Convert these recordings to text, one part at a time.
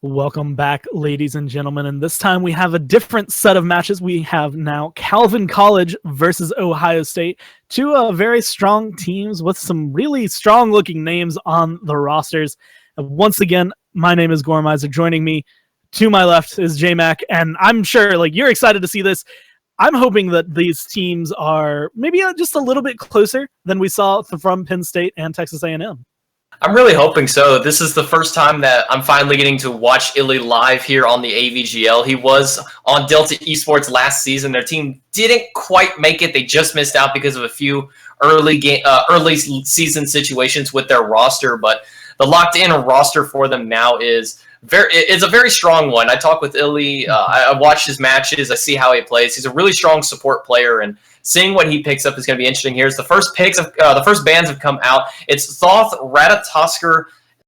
Welcome back, ladies and gentlemen. And this time we have a different set of matches. We have now Calvin College versus Ohio State. Two very strong teams with some really strong looking names on the rosters. And once again, my name is Gormizer. Joining me to my left is J-Mac. And I'm sure you're excited to see this. I'm hoping that these teams are maybe just a little bit closer than we saw from Penn State and Texas A&M. I'm really hoping so. This is the first time that I'm finally getting to watch Illy live here on the AVGL. He was on Delta Esports last season. Their team didn't quite make it. They just missed out because of a few early season situations with their roster. But the locked-in roster for them now is a very strong one. I talk with Illy. I watch his matches. I see how he plays. He's a really strong support player, and seeing what he picks up is going to be interesting. Here's the first picks of the first bands have come out. It's Thoth, Ratatoskr,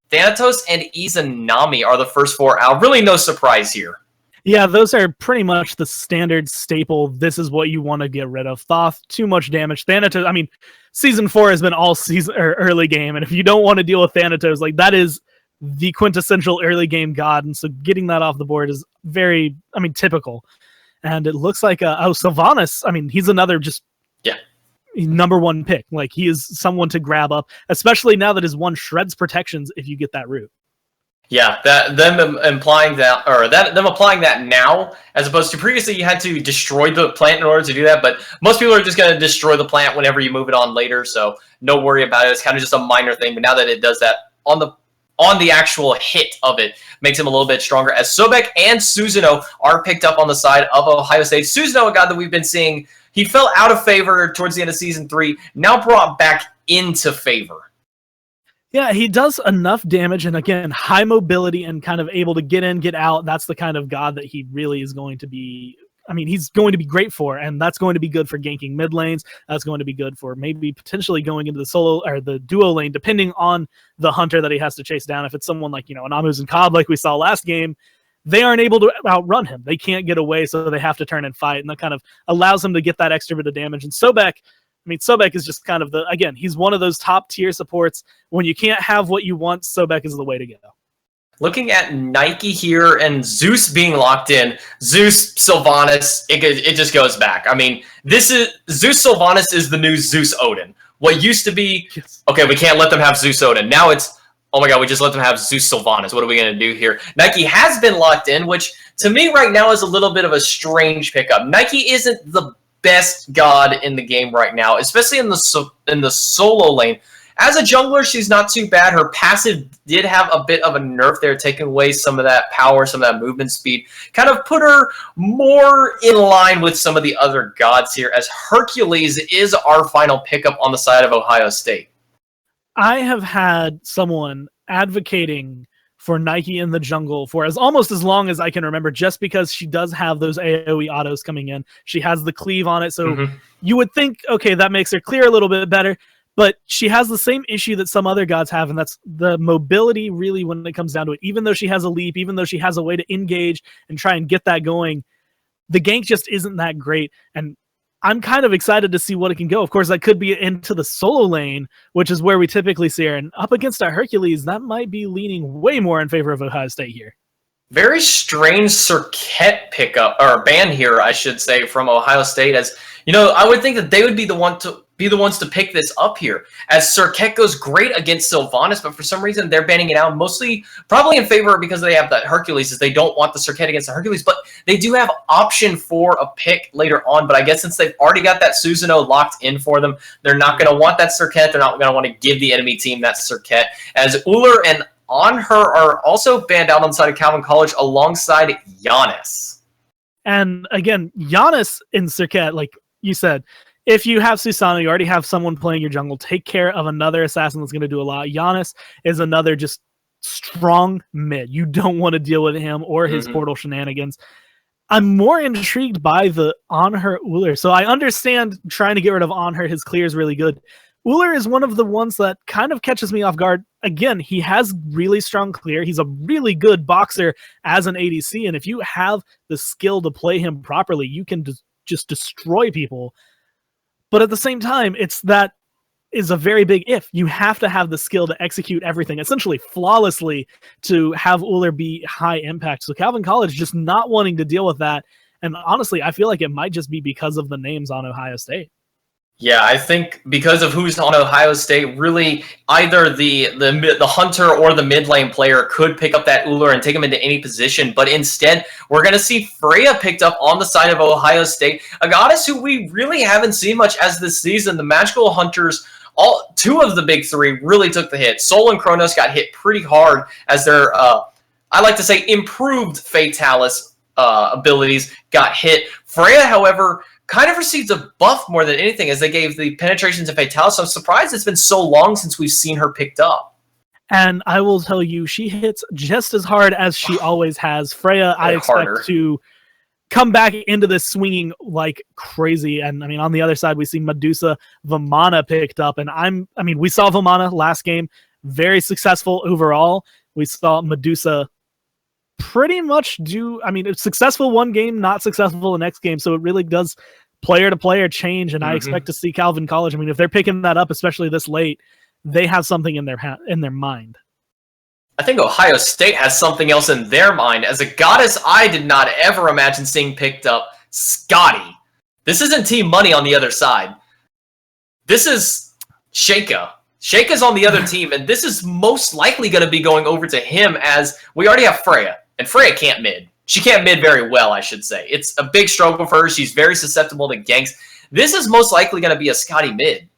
Thanatos, and Izanami are the first four out. Really no surprise here. Yeah, those are pretty much the standard staple. This is what you want to get rid of. Thoth, too much damage. Thanatos, Season 4 has been all season or early game, and if you don't want to deal with Thanatos, that is the quintessential early game god, and so getting that off the board is very, typical. And it looks like Sylvanas, he's another number one pick. He is someone to grab up, especially now that his one shreds protections if you get that root. Yeah, them applying that now, as opposed to previously you had to destroy the plant in order to do that, but most people are just going to destroy the plant whenever you move it on later, so no worry about it. It's kind of just a minor thing, but now that it does that on the actual hit of it, makes him a little bit stronger, as Sobek and Susanoo are picked up on the side of Ohio State. Susanoo, a guy that we've been seeing, he fell out of favor towards the end of Season 3, now brought back into favor. Yeah, he does enough damage, and again, high mobility and kind of able to get in, get out. That's the kind of god that he really is going to be. He's going to be great for, and that's going to be good for ganking mid lanes. That's going to be good for maybe potentially going into the solo or the duo lane, depending on the hunter that he has to chase down. If it's someone like, an Amuz and Cobb, like we saw last game, they aren't able to outrun him. They can't get away, so they have to turn and fight, and that kind of allows him to get that extra bit of damage. And Sobek, Sobek is just kind of he's one of those top tier supports. When you can't have what you want, Sobek is the way to go. Looking at Nike here and Zeus being locked in, Zeus, Sylvanas, it just goes back. This is Zeus Sylvanas is the new Zeus Odin. What used to be, okay, we can't let them have Zeus Odin. Now it's, oh my god, we just let them have Zeus Sylvanas. What are we going to do here? Nike has been locked in, which to me right now is a little bit of a strange pickup. Nike isn't the best god in the game right now, especially in the solo lane. As a jungler, she's not too bad. Her passive did have a bit of a nerf there, taking away some of that power, some of that movement speed. Kind of put her more in line with some of the other gods here, as Hercules is our final pickup on the side of Ohio State. I have had someone advocating for Nike in the jungle for almost as long as I can remember, just because she does have those AoE autos coming in. She has the cleave on it, so you would think, okay, that makes her clear a little bit better. But she has the same issue that some other gods have, and that's the mobility, really, when it comes down to it. Even though she has a leap, even though she has a way to engage and try and get that going, the gank just isn't that great. And I'm kind of excited to see what it can go. Of course, that could be into the solo lane, which is where we typically see her. And up against a Hercules, that might be leaning way more in favor of Ohio State here. Very strange Serket pickup, or ban here, I should say, from Ohio State. As I would think that they would be the ones to pick this up here, as Serket goes great against Sylvanas, but for some reason they're banning it out, mostly probably in favor because they have that Hercules, as they don't want the Serket against the Hercules, but they do have option for a pick later on. But I guess since they've already got that Susanoo locked in for them, they're not going to want that Serket. They're not going to want to give the enemy team that Serket, as Ullr and On Her are also banned out on the side of Calvin College alongside Giannis. And again, Giannis in Serket, like you said, if you have Susanoo, you already have someone playing your jungle. Take care of another assassin that's going to do a lot. Giannis is another just strong mid. You don't want to deal with him or his portal shenanigans. I'm more intrigued by the On Her Ullr. So I understand trying to get rid of On Her. His clear is really good. Ullr is one of the ones that kind of catches me off guard. Again, he has really strong clear. He's a really good boxer as an ADC. And if you have the skill to play him properly, you can just destroy people. But at the same time, it's that is a very big if. You have to have the skill to execute everything essentially flawlessly to have Uller be high impact. So Calvin College just not wanting to deal with that. And honestly, I feel like it might just be because of the names on Ohio State. Yeah, I think because of who's on Ohio State, really either the hunter or the mid lane player could pick up that Uller and take him into any position. But instead, we're going to see Freya picked up on the side of Ohio State, a goddess who we really haven't seen much as this season. The Magical Hunters, two of the big three really took the hit. Sol and Kronos got hit pretty hard as their, I like to say, improved Fatalis abilities got hit. Freya, however, kind of received a buff more than anything as they gave the penetration to Fatalis. So I'm surprised it's been so long since we've seen her picked up. And I will tell you, she hits just as hard as she always has. Freya, I expect to come back into this swinging like crazy. And I mean, on the other side, we see Medusa Vamana picked up. And we saw Vamana last game, very successful overall. We saw Medusa pretty much it's successful one game, not successful the next game. So it really does player to player change. And I expect to see Calvin College. I mean, if they're picking that up, especially this late, they have something in their mind. I think Ohio State has something else in their mind. As a goddess, I did not ever imagine seeing picked up Scotty. This isn't Team Money on the other side. This is Sheikah. Sheikah's on the other team, and this is most likely going to be going over to him as we already have Freya. And Freya can't mid. She can't mid very well, I should say. It's a big struggle for her. She's very susceptible to ganks. This is most likely going to be a Scotty mid.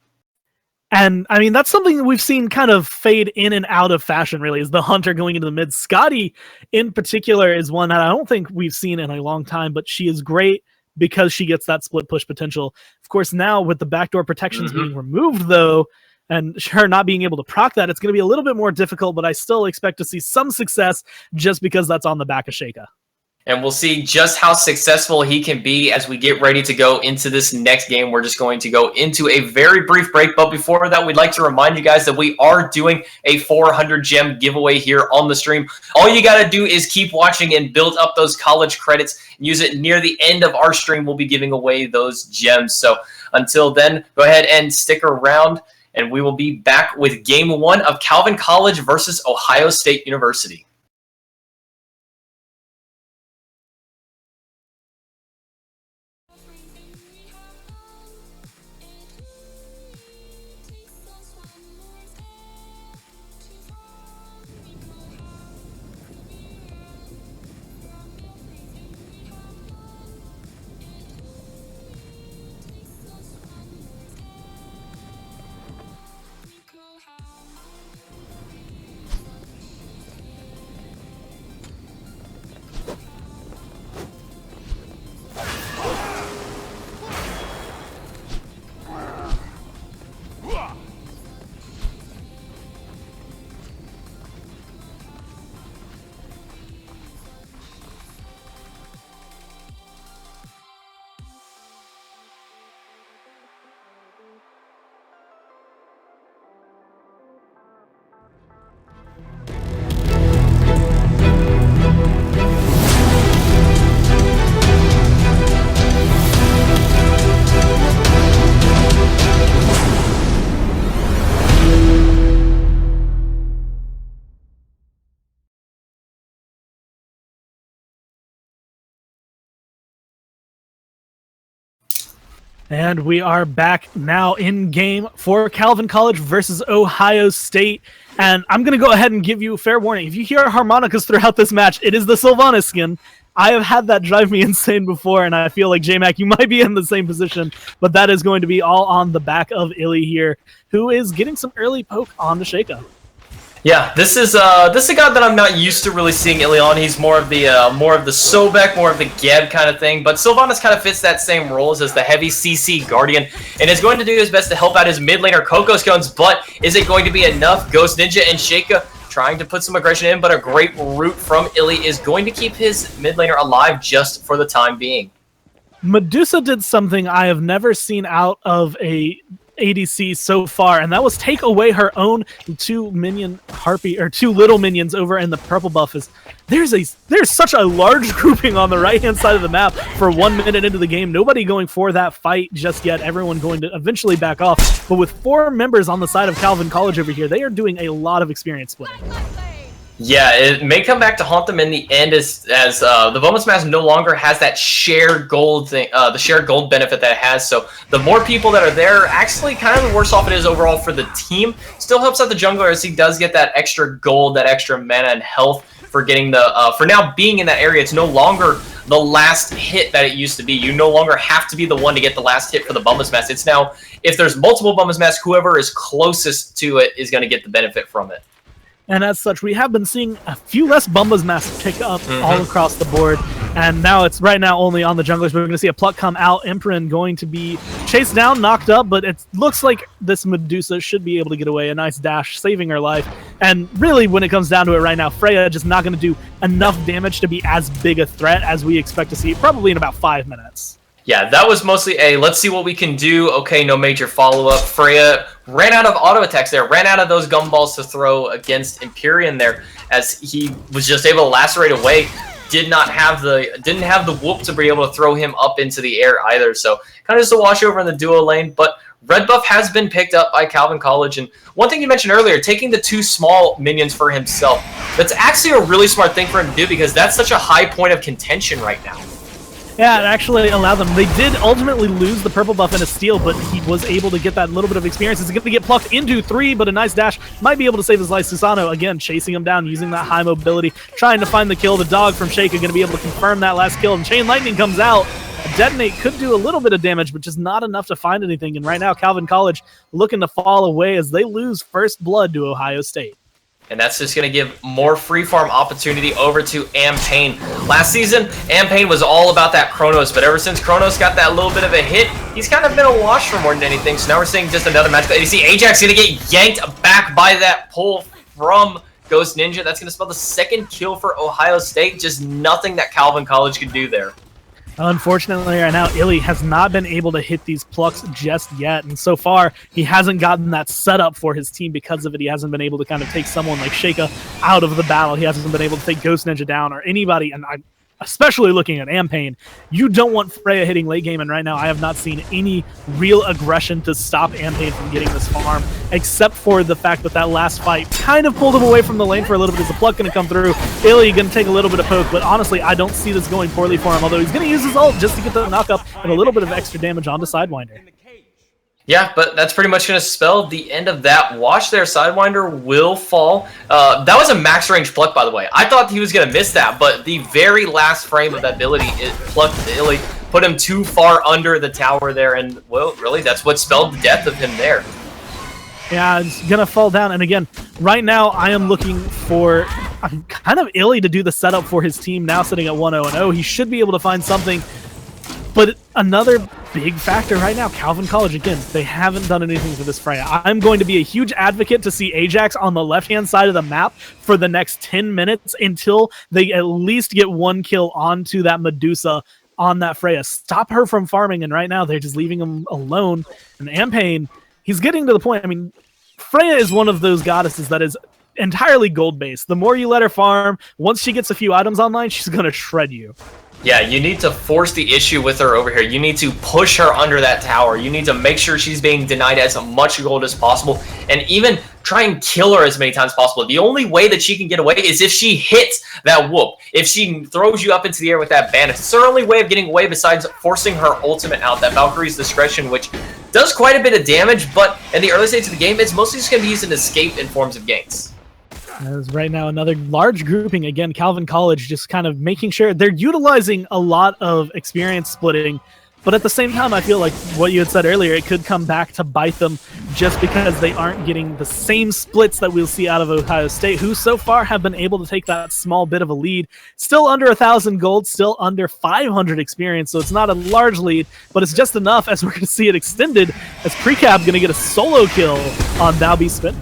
And I mean, that's something that we've seen kind of fade in and out of fashion, really, is the hunter going into the mid. Scotty, in particular, is one that I don't think we've seen in a long time, but she is great because she gets that split push potential. Of course, now with the backdoor protections being removed, though, and her not being able to proc that, it's going to be a little bit more difficult, but I still expect to see some success just because that's on the back of Sheikah. And we'll see just how successful he can be as we get ready to go into this next game. We're just going to go into a very brief break. But before that, we'd like to remind you guys that we are doing a 400 gem giveaway here on the stream. All you got to do is keep watching and build up those college credits. Use it near the end of our stream. We'll be giving away those gems. So until then, go ahead and stick around. And we will be back with Game 1 of Calvin College versus Ohio State University. And we are back now in game for Calvin College versus Ohio State. And I'm going to go ahead and give you a fair warning. If you hear harmonicas throughout this match, it is the Sylvanas skin. I have had that drive me insane before, and I feel like, J-Mac, you might be in the same position, but that is going to be all on the back of Illy here, who is getting some early poke on the Sheikah. Yeah, this is a guy that I'm not used to really seeing Illy on. He's more of the Sobek, more of the Geb kind of thing. But Sylvanas kind of fits that same role as the heavy CC Guardian, and is going to do his best to help out his mid laner Coco Scones. But is it going to be enough? Ghost Ninja and Sheikah trying to put some aggression in, but a great root from Illy is going to keep his mid laner alive just for the time being. Medusa did something I have never seen out of a ADC so far, and that was take away her own 2 minion harpy, or 2 little minions over in the purple buff. Is there's such a large grouping on the right hand side of the map for 1 minute into the game. Nobody going for that fight just yet. Everyone going to eventually back off. But with 4 members on the side of Calvin College over here, they are doing a lot of experience splitting. Yeah, it may come back to haunt them in the end as the bonus mass no longer has that shared gold thing, the shared gold benefit that it has. So the more people that are there, actually kind of the worse off it is overall for the team. Still helps out the jungler as he does get that extra gold, that extra mana and health for getting the, for now being in that area. It's no longer the last hit that it used to be. You no longer have to be the one to get the last hit for the bonus mass. It's now, if there's multiple bonus mass, whoever is closest to it is going to get the benefit from it. And as such, we have been seeing a few less Bumba's Mask pick up all across the board. And now it's right now only on the junglers. We're going to see a pluck come out. Emperor going to be chased down, knocked up, but it looks like this Medusa should be able to get away. A nice dash, saving her life. And really, when it comes down to it right now, Freya just not going to do enough damage to be as big a threat as we expect to see, probably in about 5 minutes. Yeah, that was mostly a let's see what we can do. Okay, no major follow-up. Freya ran out of auto attacks there, ran out of those gumballs to throw against Empyrean there as he was just able to lacerate away. Didn't have the whoop to be able to throw him up into the air either. So kind of just a wash over in the duo lane. But red buff has been picked up by Calvin College. And one thing you mentioned earlier, taking the 2 small minions for himself, that's actually a really smart thing for him to do because that's such a high point of contention right now. Yeah, it actually allowed them. They did ultimately lose the purple buff and a steal, but he was able to get that little bit of experience. He's going to get plucked into 3, but a nice dash might be able to save his life. Susano, again, chasing him down, using that high mobility, trying to find the kill. The dog from Sheikah going to be able to confirm that last kill, and Chain Lightning comes out. A detonate could do a little bit of damage, but just not enough to find anything. And right now, Calvin College looking to fall away as they lose first blood to Ohio State. And that's just going to give more free farm opportunity over to Ampain. Last season, Ampain was all about that Chronos, but ever since Chronos got that little bit of a hit, he's kind of been a wash for more than anything. So now we're seeing just another match. You see Ajax going to get yanked back by that pull from Ghost Ninja. That's going to spell the 2nd kill for Ohio State. Just nothing that Calvin College could do there. Unfortunately, right now, Illy has not been able to hit these plucks just yet. And so far, he hasn't gotten that setup for his team because of it. He hasn't been able to kind of take someone like Sheikah out of the battle. He hasn't been able to take Ghost Ninja down or anybody. And I'm especially looking at Ampain. You don't want Freya hitting late game. And right now, I have not seen any real aggression to stop Ampain from getting this farm, except for the fact that that last fight kind of pulled him away from the lane for a little bit. Is the pluck going to come through? Illy going to take a little bit of poke, but honestly, I don't see this going poorly for him, although he's going to use his ult just to get the knock up and a little bit of extra damage onto Sidewinder. Yeah, but that's pretty much going to spell the end of that. Watch there, Sidewinder will fall. That was a max range pluck, by the way. I thought he was going to miss that, but the very last frame of that ability, it plucked Illy, put him too far under the tower there, and, well, really, that's what spelled the death of him there. Yeah, it's going to fall down. And again, right now, I am looking for kind of Illy to do the setup for his team now sitting at 1-0-0. He should be able to find something. But another big factor right now, Calvin College, again, they haven't done anything for this Freya. I'm going to be a huge advocate to see Ajax on the left-hand side of the map for the next 10 minutes until they at least get 1 kill onto that Medusa on that Freya. Stop her from farming, and right now they're just leaving him alone. And Ampain, he's getting to the point, I mean, Freya is one of those goddesses that is entirely gold-based. The more you let her farm, once she gets a few items online, she's going to shred you. Yeah, you need to force the issue with her over here. You need to push her under that tower. You need to make sure she's being denied as much gold as possible, and even try and kill her as many times as possible. The only way that she can get away is if she hits that whoop. If she throws you up into the air with that bandit. It's her only way of getting away besides forcing her ultimate out, that Valkyrie's Discretion, which does quite a bit of damage, but in the early stage of the game, it's mostly just going to be used in escape in forms of ganks. As right now, another large grouping. Again, Calvin College just kind of making sure they're utilizing a lot of experience splitting, but at the same time, I feel like what you had said earlier, it could come back to bite them just because they aren't getting the same splits that we'll see out of Ohio State, who so far have been able to take that small bit of a lead. Still under 1,000 gold, still under 500 experience, so it's not a large lead, but it's just enough as we're going to see it extended as Precab going to get a solo kill on Now Be Spittin'.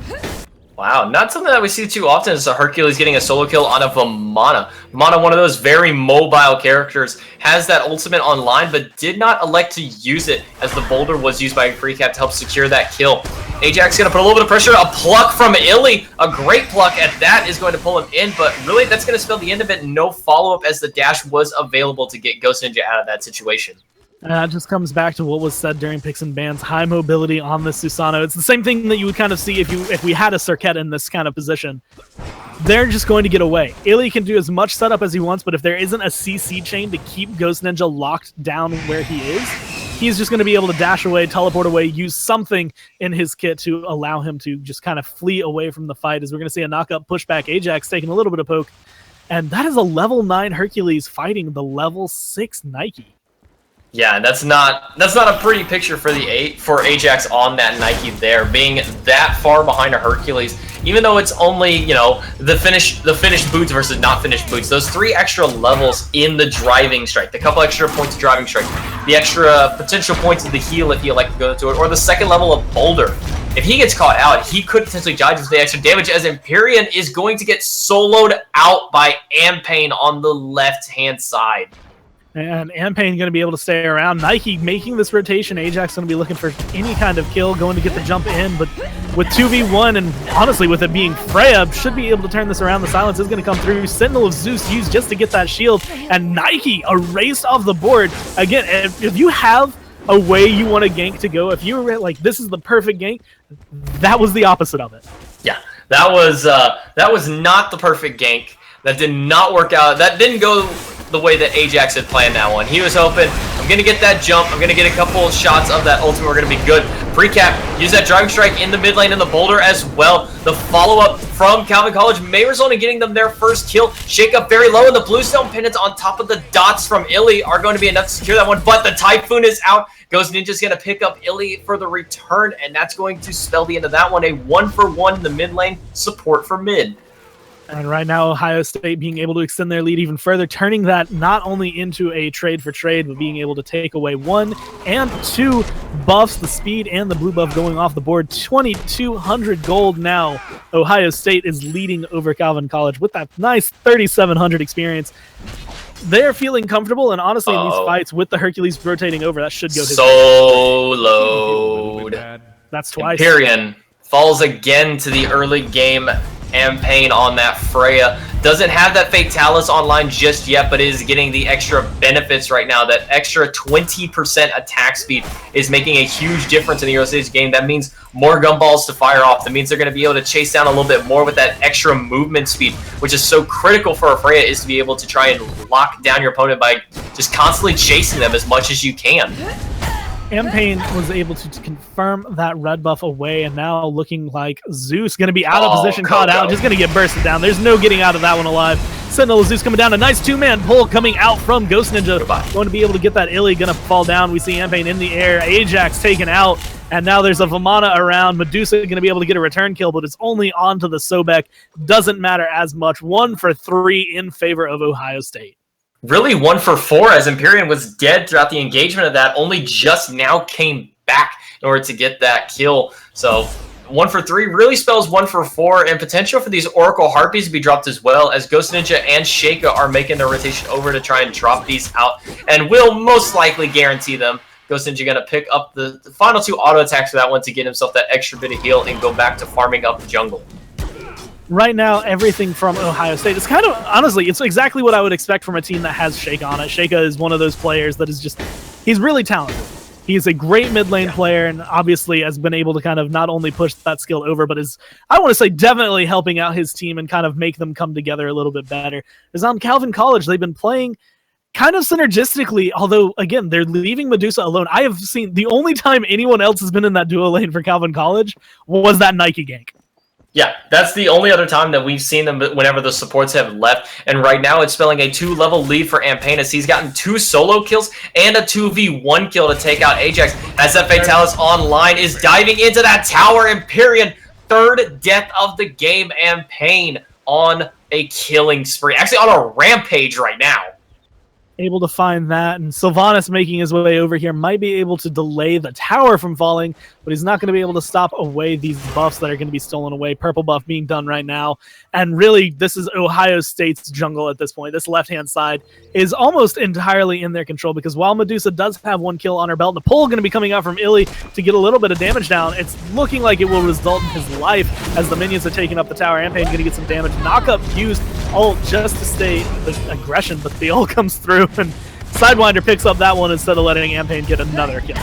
Wow, not something that we see too often is a Hercules getting a solo kill on a Vamana. Vamana, one of those very mobile characters, has that ultimate online, but did not elect to use it as the boulder was used by FreeCap to help secure that kill. Ajax going to put a little bit of pressure, a pluck from Illy, a great pluck at that is going to pull him in, but really that's going to spell the end of it. No follow-up as the dash was available to get Ghost Ninja out of that situation. It just comes back to what was said during Picks and Bans, high mobility on the Susano. It's the same thing that you would kind of see if we had a Serket in this kind of position. They're just going to get away. Illy can do as much setup as he wants, but if there isn't a CC chain to keep Ghost Ninja locked down where he is, he's just going to be able to dash away, teleport away, use something in his kit to allow him to just kind of flee away from the fight, as we're going to see a knock-up pushback. Ajax taking a little bit of poke, and that is a level 9 Hercules fighting the level 6 Nike. Yeah, that's not a pretty picture for Ajax on that Nike there, being that far behind a Hercules. Even though it's only, you know, the finished boots versus not finished boots, those 3 extra levels in the driving strike, the couple extra points of driving strike, the extra potential points of the heal if you like to go into it, or the second level of boulder. If he gets caught out, he could potentially dodge with the extra damage, as Empyrean is going to get soloed out by Ampain on the left-hand side. And Ampain going to be able to stay around. Nike making this rotation. Ajax going to be looking for any kind of kill, going to get the jump in. But with 2v1, and honestly with it being Freya, should be able to turn this around. The silence is going to come through. Sentinel of Zeus used just to get that shield. And Nike erased off the board. Again, if you have a way you want a gank to go, if you were like, this is the perfect gank, that was the opposite of it. Yeah, that was not the perfect gank. That did not work out. That didn't go the way that Ajax had planned that one. He was hoping, I'm going to get that jump, I'm going to get a couple shots of that ultimate, we're going to be good. Precap, use that driving strike in the mid lane in the boulder as well. The follow-up from Calvin College may result in getting them their first kill. Shake up very low, and the Bluestone pendants on top of the dots from Illy are going to be enough to secure that one, but the Typhoon is out. Ghost Ninja's going to pick up Illy for the return, and that's going to spell the end of that one. A 1-for-1 in the mid lane, support for mid. And right now, Ohio State being able to extend their lead even further, turning that not only into a trade for trade, but being able to take away 1 and 2 buffs, the speed and the blue buff going off the board. 2,200 gold now. Ohio State is leading over Calvin College with that nice 3,700 experience. They're feeling comfortable, and honestly, in these fights, with the Hercules rotating over, that should go his way. Soloed. That's twice. Empyrean falls again to the early game. Ampain on that Freya. Doesn't have that Fatalis online just yet, but is getting the extra benefits right now. That extra 20% attack speed is making a huge difference in the early stage game. That means more gumballs to fire off. That means they're going to be able to chase down a little bit more with that extra movement speed, which is so critical for a Freya, is to be able to try and lock down your opponent by just constantly chasing them as much as you can. Ampain was able to confirm that red buff away, and now looking like Zeus going to be out of position, caught out, just going to get bursted down. There's no getting out of that one alive. Sentinel of Zeus coming down, a nice 2-man pull coming out from Ghost Ninja. Going to be able to get that Illy, going to fall down. We see Ampain in the air, Ajax taken out, and now there's a Vamana around. Medusa going to be able to get a return kill, but it's only onto the Sobek. Doesn't matter as much. 1 for 3 in favor of Ohio State. Really 1 for 4, as Empyrean was dead throughout the engagement of that, only just now came back in order to get that kill. So 1 for 3 really spells 1 for 4, and potential for these Oracle Harpies to be dropped as well, as Ghost Ninja and Sheikah are making their rotation over to try and drop these out, and will most likely guarantee them. Ghost Ninja going to pick up the final 2 auto attacks for that one to get himself that extra bit of heal and go back to farming up the jungle. Right now, everything from Ohio State is kind of, honestly, it's exactly what I would expect from a team that has Sheikah on it. Sheikah is one of those players that is just, he's really talented. He's a great mid lane player, and obviously has been able to kind of not only push that skill over, but is, I want to say, definitely helping out his team and kind of make them come together a little bit better. As on Calvin College, they've been playing kind of synergistically, although, again, they're leaving Medusa alone. I have seen, the only time anyone else has been in that duo lane for Calvin College was that Nike gank. Yeah, that's the only other time that we've seen them whenever the supports have left. And right now it's spelling a 2-level lead for Ampain, as he's gotten 2 solo kills and a 2v1 kill to take out Ajax. As that Fatalis online is diving into that tower. Empyrean, 3rd death of the game. Ampain on a killing spree. Actually on a rampage right now. able to find that, and Sylvanas making his way over here might be able to delay the tower from falling, but he's not going to be able to stop away these buffs that are going to be stolen away. Purple buff being done right now, and really this is Ohio State's jungle at this point. This left-hand side is almost entirely in their control, because while Medusa does have 1 kill on her belt, and a pull going to be coming out from Illy to get a little bit of damage down, it's looking like it will result in his life as the minions are taking up the tower. Ampane going to get some damage. Knock up used ult just to stay the aggression, but the ult comes through, and Sidewinder picks up that one instead of letting Ampane get another kill.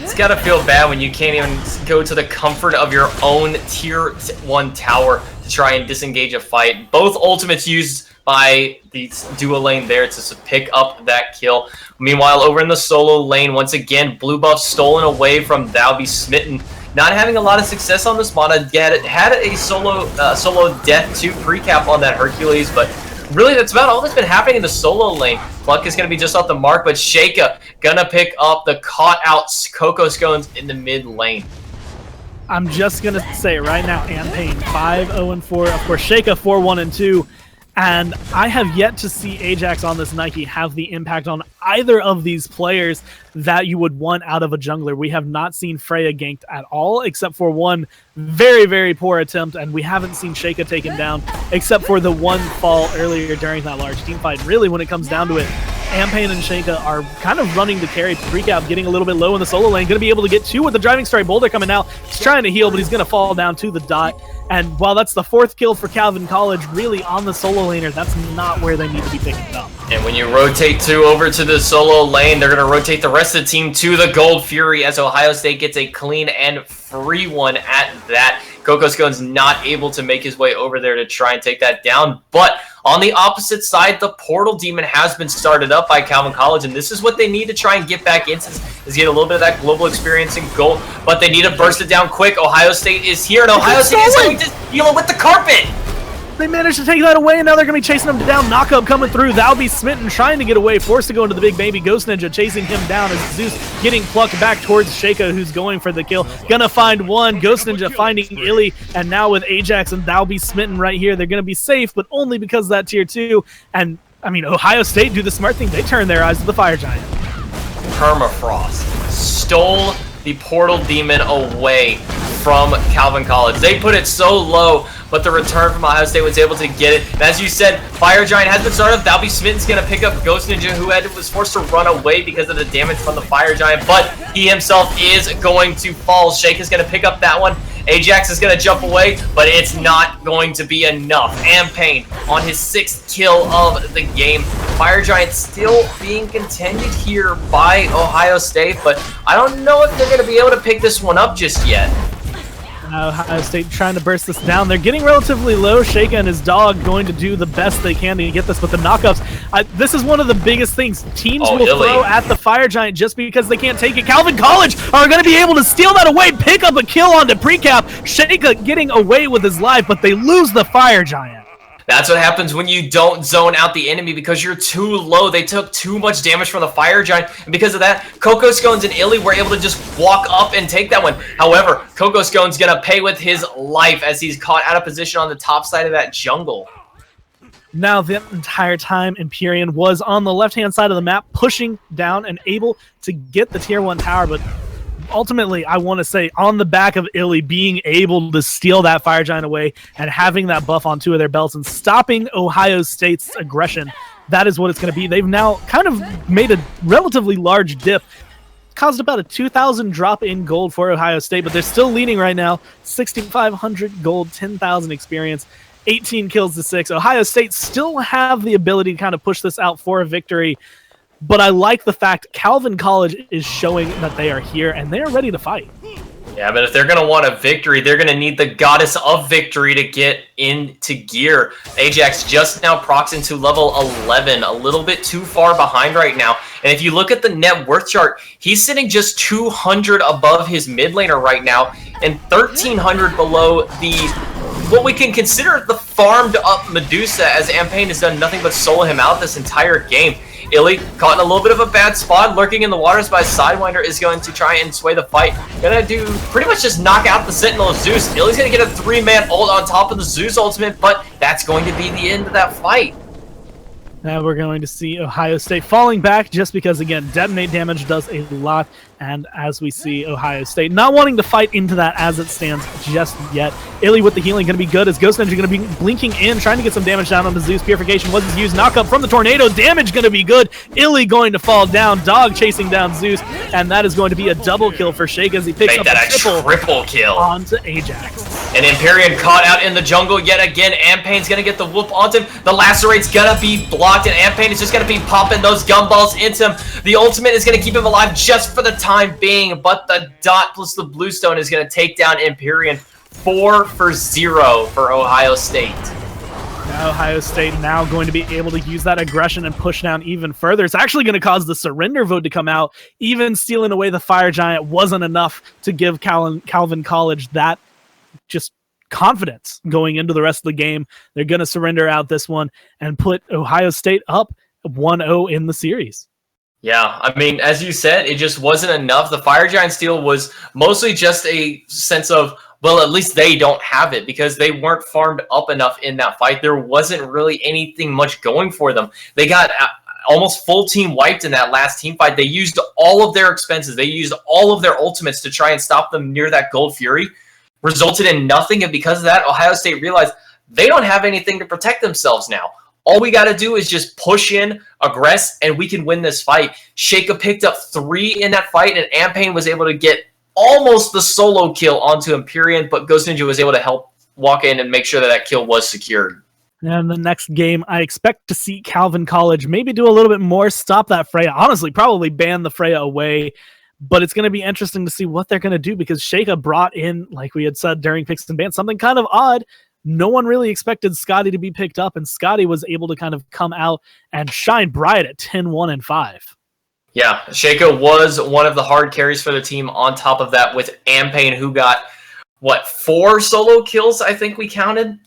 It's gotta feel bad when you can't even go to the comfort of your own tier 1 tower to try and disengage a fight. Both ultimates used by the duo lane there to pick up that kill. Meanwhile, over in the solo lane, once again, blue buff stolen away from Thou Be Smitten. Not having a lot of success on this mana. Had a solo death to pre-cap on that Hercules, but really that's about all that's been happening in the solo lane. Pluck is going to be just off the mark, but Sheikah gonna pick up the caught out Coco Scones in the mid lane. I'm just going to say right now, Ampane 5-0-4, of course Sheikah 4-1-2, and I have yet to see Ajax on this Nike have the impact on either of these players that you would want out of a jungler. We have not seen Freya ganked at all, except for one very, very poor attempt, and we haven't seen Sheikah taken down, except for the one fall earlier during that large team fight. Really, when it comes down to it, Ampane and Sheikah are kind of running the carry. Precap getting a little bit low in the solo lane, going to be able to get 2 with the Driving Strike Boulder coming out. He's trying to heal, but he's going to fall down to the dot. And while that's the 4th kill for Calvin College, really on the solo laner, that's not where they need to be picking it up. And when you rotate 2 over to the solo lane, they're going to rotate the rest of the team to the Gold Fury as Ohio State gets a clean and free one at that. Coco Scone's not able to make his way over there to try and take that down, but on the opposite side, the Portal Demon has been started up by Calvin College, and this is what they need to try and get back into, is get a little bit of that global experience in gold, but they need to burst it down quick. Ohio State is here, and Ohio State is going to deal with the carpet. They managed to take that away, and now they're going to be chasing him down. Knockup coming through. Thou Be Smitten trying to get away, forced to go into the big baby. Ghost Ninja chasing him down as Zeus getting plucked back towards Sheikah, who's going for the kill. Gonna find one. Ghost Ninja finding Illy, and now with Ajax and Thou Be Smitten right here, they're going to be safe, but only because of that tier 2. And, I mean, Ohio State do the smart thing. They turn their eyes to the Fire Giant. Permafrost stole the Portal Demon away from Calvin College. They put it so low, but the return from Ohio State was able to get it. And as you said, Fire Giant has been started. Thou Be Smitten's going to pick up Ghost Ninja, who was forced to run away because of the damage from the Fire Giant, but he himself is going to fall. Sheikah is going to pick up that one. Ajax is going to jump away, but it's not going to be enough. Ampane on his 6th kill of the game. Fire Giant still being continued here by Ohio State, but I don't know if they're going to be able to pick this one up just yet. Ohio State trying to burst this down. They're getting relatively low. Sheikah and his dog going to do the best they can to get this, but the knockups, this is one of the biggest things. Teams will throw at the Fire Giant just because they can't take it. Calvin College are going to be able to steal that away, pick up a kill onto Precap. Sheikah getting away with his life, but they lose the Fire Giant. That's what happens when you don't zone out the enemy because you're too low. They took too much damage from the Fire Giant, and because of that, Coco Scones and Illy were able to just walk up and take that one. However, Coco Scones going to pay with his life as he's caught out of position on the top side of that jungle. Now, the entire time, Empyrean was on the left-hand side of the map, pushing down and able to get the tier 1 tower, but ultimately, I want to say, on the back of Illy being able to steal that Fire Giant away and having that buff on 2 of their belts and stopping Ohio State's aggression, that is what it's going to be. They've now kind of made a relatively large dip, caused about a 2,000 drop in gold for Ohio State, but they're still leading right now, 6,500 gold, 10,000 experience, 18 kills to 6. Ohio State still have the ability to kind of push this out for a victory, but I like the fact Calvin College is showing that they are here and they're ready to fight. Yeah, but if they're going to want a victory, they're going to need the Goddess of Victory to get into gear. Ajax just now procs into level 11, a little bit too far behind right now. And if you look at the net worth chart, he's sitting just 200 above his mid laner right now and 1,300 below what we can consider the farmed up Medusa, as Ampane has done nothing but solo him out this entire game. Illy caught in a little bit of a bad spot, lurking in the waters by Sidewinder is going to try and sway the fight. Gonna do pretty much just knock out the Sentinel of Zeus. Illy's gonna get a 3-man ult on top of the Zeus ultimate, but that's going to be the end of that fight. Now we're going to see Ohio State falling back just because, again, detonate damage does a lot. And as we see Ohio State not wanting to fight into that as it stands just yet. Illy with the healing going to be good as Ghost Ninja going to be blinking in, trying to get some damage down on the Zeus. Purification was his used. Knockup from the Tornado. Damage going to be good. Illy going to fall down. Dog chasing down Zeus. And that is going to be a double kill for Shake as he picks up a triple kill onto Ajax. And Empyrean caught out in the jungle yet again. Ampain's gonna get the whoop onto him. The Lacerate's gonna be blocked, and Ampain is just gonna be popping those gumballs into him. The ultimate is gonna keep him alive just for the time being, but the dot plus the bluestone is gonna take down Empyrean 4-0 for Ohio State. Now Ohio State now going to be able to use that aggression and push down even further. It's actually going to cause the surrender vote to come out. Even stealing away the Fire Giant wasn't enough to give Calvin College that just confidence going into the rest of the game. They're going to surrender out this one and put Ohio State up 1-0 in the series. Yeah, I mean, as you said, it just wasn't enough. The Fire Giant steal was mostly just a sense of, well, at least they don't have it because they weren't farmed up enough in that fight. There wasn't really anything much going for them. They got almost full team wiped in that last team fight. They used all of their expenses. They used all of their ultimates to try and stop them near that Gold Fury. Resulted in nothing, and because of that, Ohio State realized they don't have anything to protect themselves now. All we got to do is just push in, aggress, and we can win this fight. Sheikah picked up 3 in that fight, and Ampain was able to get almost the solo kill onto Empyrean, but Ghost Ninja was able to help walk in and make sure that that kill was secured. And the next game, I expect to see Calvin College maybe do a little bit more, stop that Freya. Honestly, probably ban the Freya away. But it's going to be interesting to see what they're going to do because Sheikah brought in, like we had said during Picks and Bans, something kind of odd. No one really expected Scotty to be picked up, and Scotty was able to kind of come out and shine bright at 10-1-5. Yeah, Sheikah was one of the hard carries for the team on top of that with Ampain, who got, 4 solo kills, I think we counted?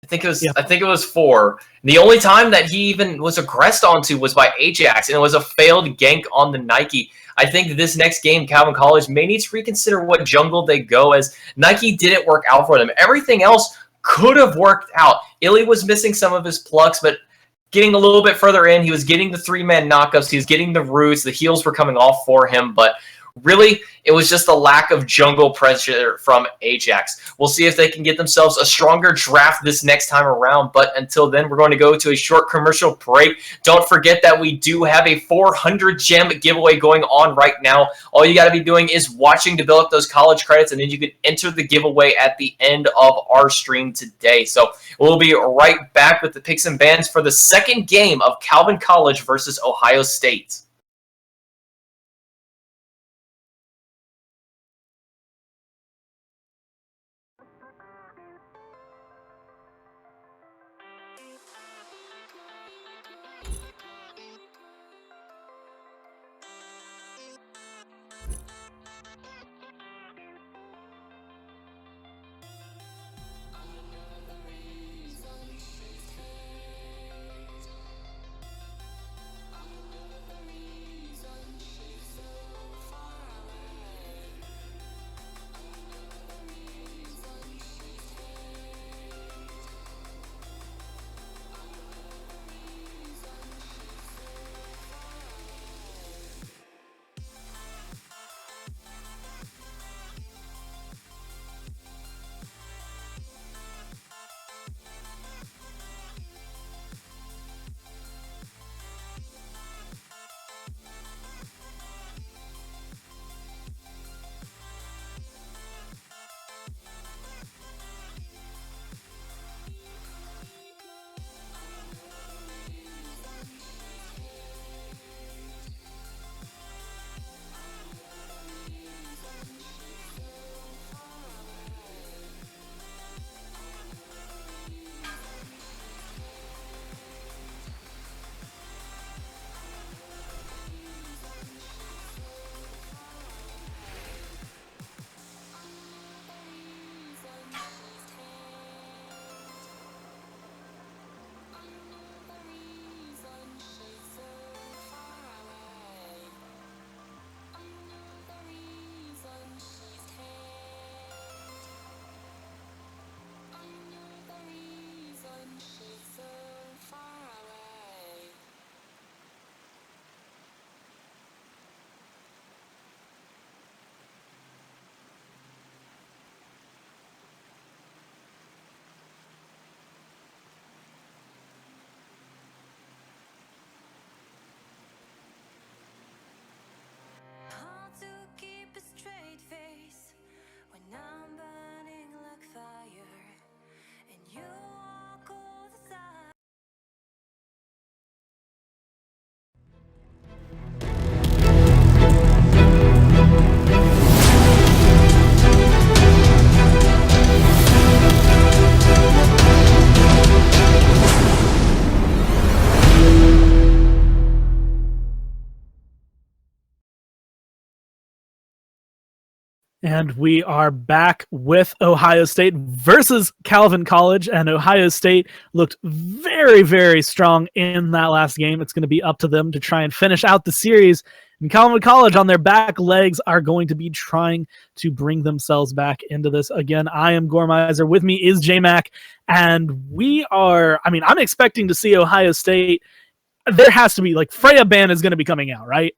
I think it was 4. The only time that he even was aggressed onto was by Ajax, and it was a failed gank on the Nike. I think this next game, Calvin College may need to reconsider what jungle they go, as Nike didn't work out for them. Everything else could have worked out. Illy was missing some of his plucks, but getting a little bit further in, he was getting the 3-man knockups, he was getting the roots, the heals were coming off for him, but really, it was just a lack of jungle pressure from Ajax. We'll see if they can get themselves a stronger draft this next time around, but until then, we're going to go to a short commercial break. Don't forget that we do have a 400 gem giveaway going on right now. All you got to be doing is watching to build up those college credits, and then you can enter the giveaway at the end of our stream today. So we'll be right back with the picks and bans for the second game of Calvin College versus Ohio State. And we are back with Ohio State versus Calvin College, and Ohio State looked very, very strong in that last game. It's going to be up to them to try and finish out the series, and Calvin College on their back legs are going to be trying to bring themselves back into this. Again, I am Gormizer. With me is J-Mac, and I'm expecting to see Ohio State. There has to be, Freya ban is going to be coming out, right?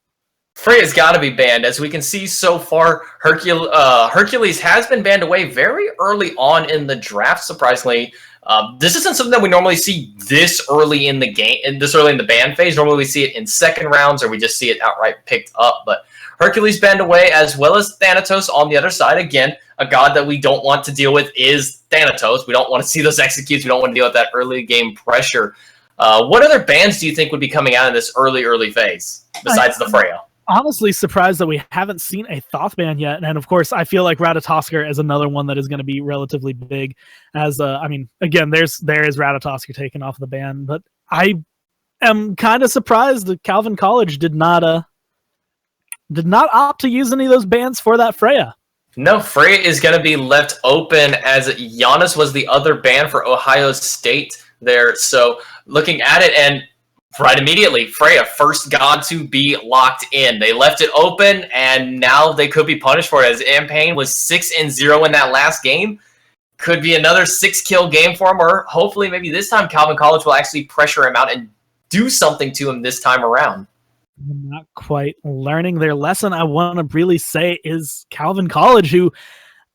Freya's got to be banned. As we can see so far, Hercules has been banned away very early on in the draft, surprisingly. This isn't something that we normally see this early in the game, and this early in the ban phase. Normally we see it in second rounds, or we just see it outright picked up. But Hercules banned away, as well as Thanatos on the other side. Again, a god that we don't want to deal with is Thanatos. We don't want to see those executes. We don't want to deal with that early game pressure. What other bans do you think would be coming out in this early phase, besides the Freya? Honestly surprised that we haven't seen a Thoth ban yet, and of course I feel like Ratatoskr is another one that is going to be relatively big. As again, there is Ratatoskr taken off the ban, but I am kind of surprised that Calvin College did not opt to use any of those bans for that Freya. No, Freya is going to be left open, as Giannis was the other ban for Ohio State there. So looking at it, and right immediately, Freya, first god to be locked in. They left it open, and now they could be punished for it, as Ampane was 6-0 in that last game. Could be another 6-kill game for him, or hopefully maybe this time Calvin College will actually pressure him out and do something to him this time around. Not quite learning their lesson, I want to really say, is Calvin College, who,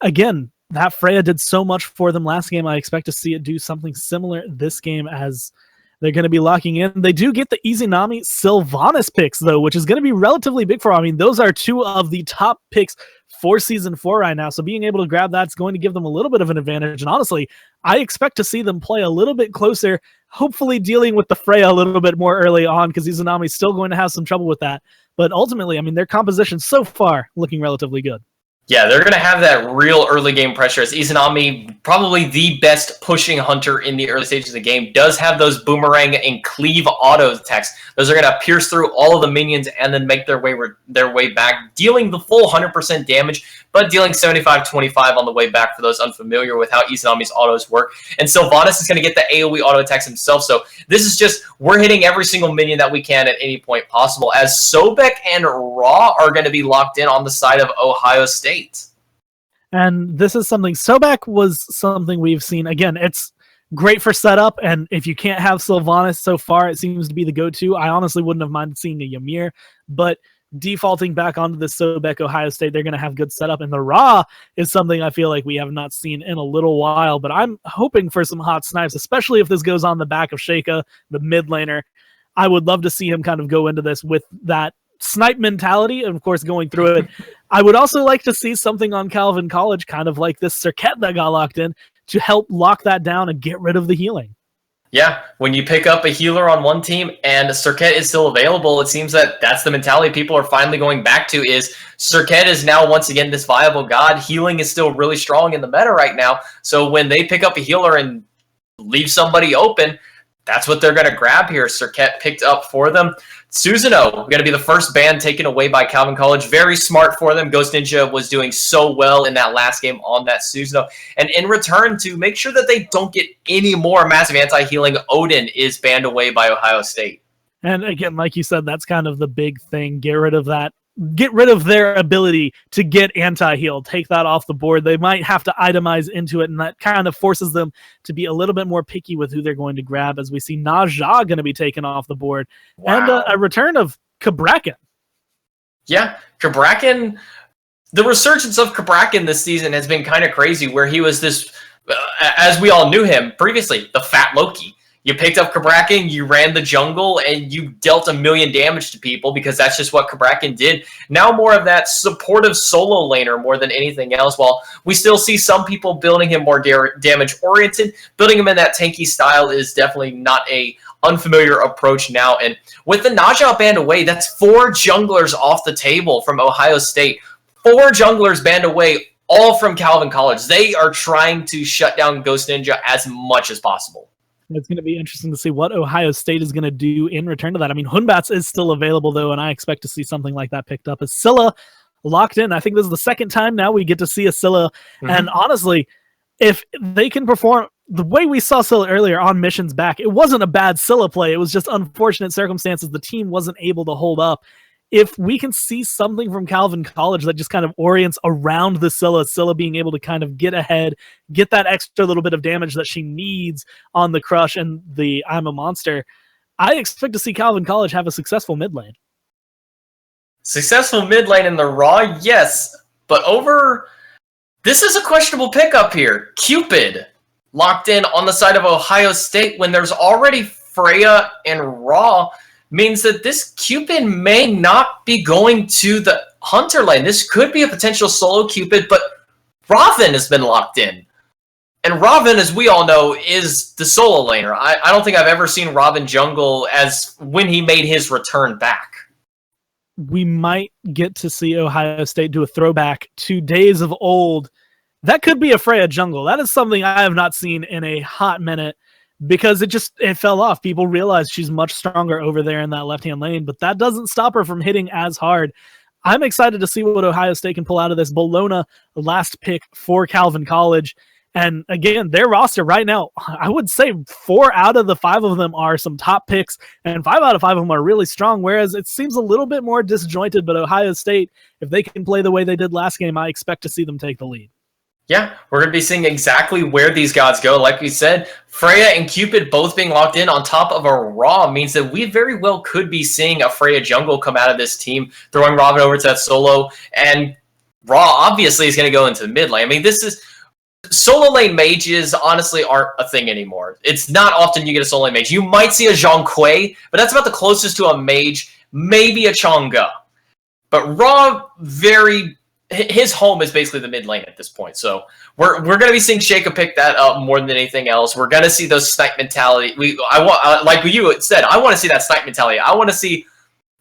again, that Freya did so much for them last game. I expect to see it do something similar this game, as they're going to be locking in. They do get the Izanami Sylvanas picks, though, which is going to be relatively big for them. I mean, those are two of the top picks for Season 4 right now, so being able to grab that's going to give them a little bit of an advantage. And honestly, I expect to see them play a little bit closer, hopefully dealing with the Freya a little bit more early on, because Izanami is still going to have some trouble with that. But ultimately, I mean, their composition so far looking relatively good. Yeah, they're going to have that real early game pressure, as Izanami, probably the best pushing hunter in the early stages of the game, does have those boomerang and cleave auto attacks. Those are going to pierce through all of the minions and then make their way back, dealing the full 100% damage, but dealing 75-25 on the way back for those unfamiliar with how Izanami's autos work. And Sylvanas is going to get the AoE auto attacks himself, so this is just, we're hitting every single minion that we can at any point possible, as Sobek and Ra are going to be locked in on the side of Ohio State. And this is something, Sobek was something we've seen. Again, it's great for setup, and if you can't have Sylvanas so far, it seems to be the go-to. I honestly wouldn't have minded seeing a Ymir, but defaulting back onto the Sobek Ohio State, they're going to have good setup. And the Ra is something I feel like we have not seen in a little while, but I'm hoping for some hot snipes, especially if this goes on the back of Sheikah, the mid laner. I would love to see him kind of go into this with that snipe mentality, and of course going through it. I would also like to see something on Calvin College, kind of like this Serket that got locked in, to help lock that down and get rid of the healing. Yeah, when you pick up a healer on one team and Serket is still available, it seems that that's the mentality people are finally going back to, is Serket is now once again this viable god. Healing is still really strong in the meta right now, so when they pick up a healer and leave somebody open, that's what they're going to grab here. Serket picked up for them. Susanoo going to be the first ban taken away by Calvin College. Very smart for them. Ghost Ninja was doing so well in that last game on that Susanoo. And in return, to make sure that they don't get any more massive anti-healing, Odin is banned away by Ohio State. And again, like you said, that's kind of the big thing. Get rid of that. Get rid of their ability to get anti-heal. Take that off the board. They might have to itemize into it, and that kind of forces them to be a little bit more picky with who they're going to grab, as we see Ne Zha going to be taken off the board. Wow. And a return of Cabrakan. Yeah, Cabrakan, the resurgence of Cabrakan this season has been kind of crazy, where he was this, as we all knew him previously, the fat Loki. You picked up Cabrakan, you ran the jungle, and you dealt 1 million damage to people, because that's just what Cabrakan did. Now more of that supportive solo laner more than anything else, while we still see some people building him more damage-oriented. Building him in that tanky style is definitely not a unfamiliar approach now. And with the Ne Zha banned away, that's 4 junglers off the table from Ohio State. 4 junglers banned away, all from Calvin College. They are trying to shut down Ghost Ninja as much as possible. It's going to be interesting to see what Ohio State is going to do in return to that. I mean, Hunbats is still available, though, and I expect to see something like that picked up, as Scylla locked in. I think this is the second time now we get to see a Scylla. And honestly, if they can perform the way we saw Scylla earlier on missions back, it wasn't a bad Scylla play. It was just unfortunate circumstances. The team wasn't able to hold up. If we can see something from Calvin College that just kind of orients around the Scylla being able to kind of get ahead, get that extra little bit of damage that she needs on the Crush and the I'm a Monster, I expect to see Calvin College have a successful mid lane. Successful mid lane in the Raw, yes. But over... This is a questionable pickup here. Cupid locked in on the side of Ohio State when there's already Freya and Raw, means that this Cupid may not be going to the Hunter lane. This could be a potential solo Cupid, but Robin has been locked in. And Robin, as we all know, is the solo laner. I don't think I've ever seen Robin jungle as when he made his return back. We might get to see Ohio State do a throwback to days of old. That could be a Freya jungle. That is something I have not seen in a hot minute, because it fell off. People realized she's much stronger over there in that left-hand lane, but that doesn't stop her from hitting as hard. I'm excited to see what Ohio State can pull out of this. Bologna, last pick for Calvin College. And again, their roster right now, I would say 4 out of the 5 of them are some top picks, and 5 out of 5 of them are really strong, whereas it seems a little bit more disjointed. But Ohio State, if they can play the way they did last game, I expect to see them take the lead. Yeah, we're going to be seeing exactly where these gods go. Like we said, Freya and Cupid both being locked in on top of a Raw means that we very well could be seeing a Freya jungle come out of this team, throwing Robin over to that solo, and Raw obviously is going to go into the mid lane. I mean, this is... Solo lane mages honestly aren't a thing anymore. It's not often you get a solo lane mage. You might see a Zhong Kui, but that's about the closest to a mage, maybe a Chang'e. But Raw, his home is basically the mid lane at this point. So we're going to be seeing Sheikah pick that up more than anything else. We're going to see those snipe mentality. Like you said, I want to see that snipe mentality. I want to see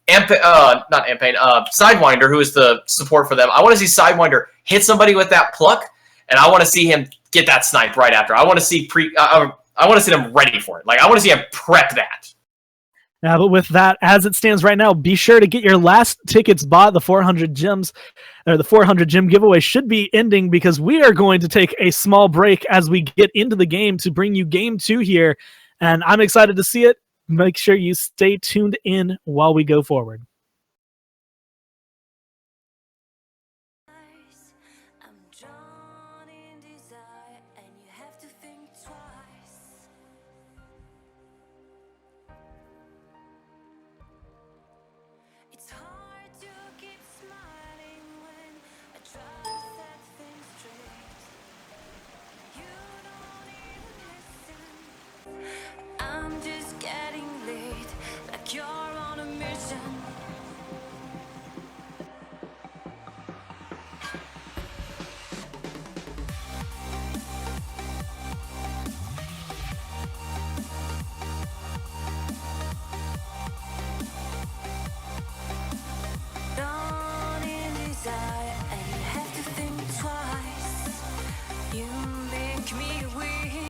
Sidewinder, who is the support for them. I want to see Sidewinder hit somebody with that pluck. And I want to see him get that snipe right after. I want to see I want to see them ready for it. Like, I want to see him prep that. Now, but with that, as it stands right now, be sure to get your last tickets bought. The 400 gems, or the 400 gem giveaway should be ending, because we are going to take a small break as we get into the game to bring you game 2 here. And I'm excited to see it. Make sure you stay tuned in while we go forward. I'm just getting late, like you're on a mission. Dawn in desire, and you have to think twice. You make me weak.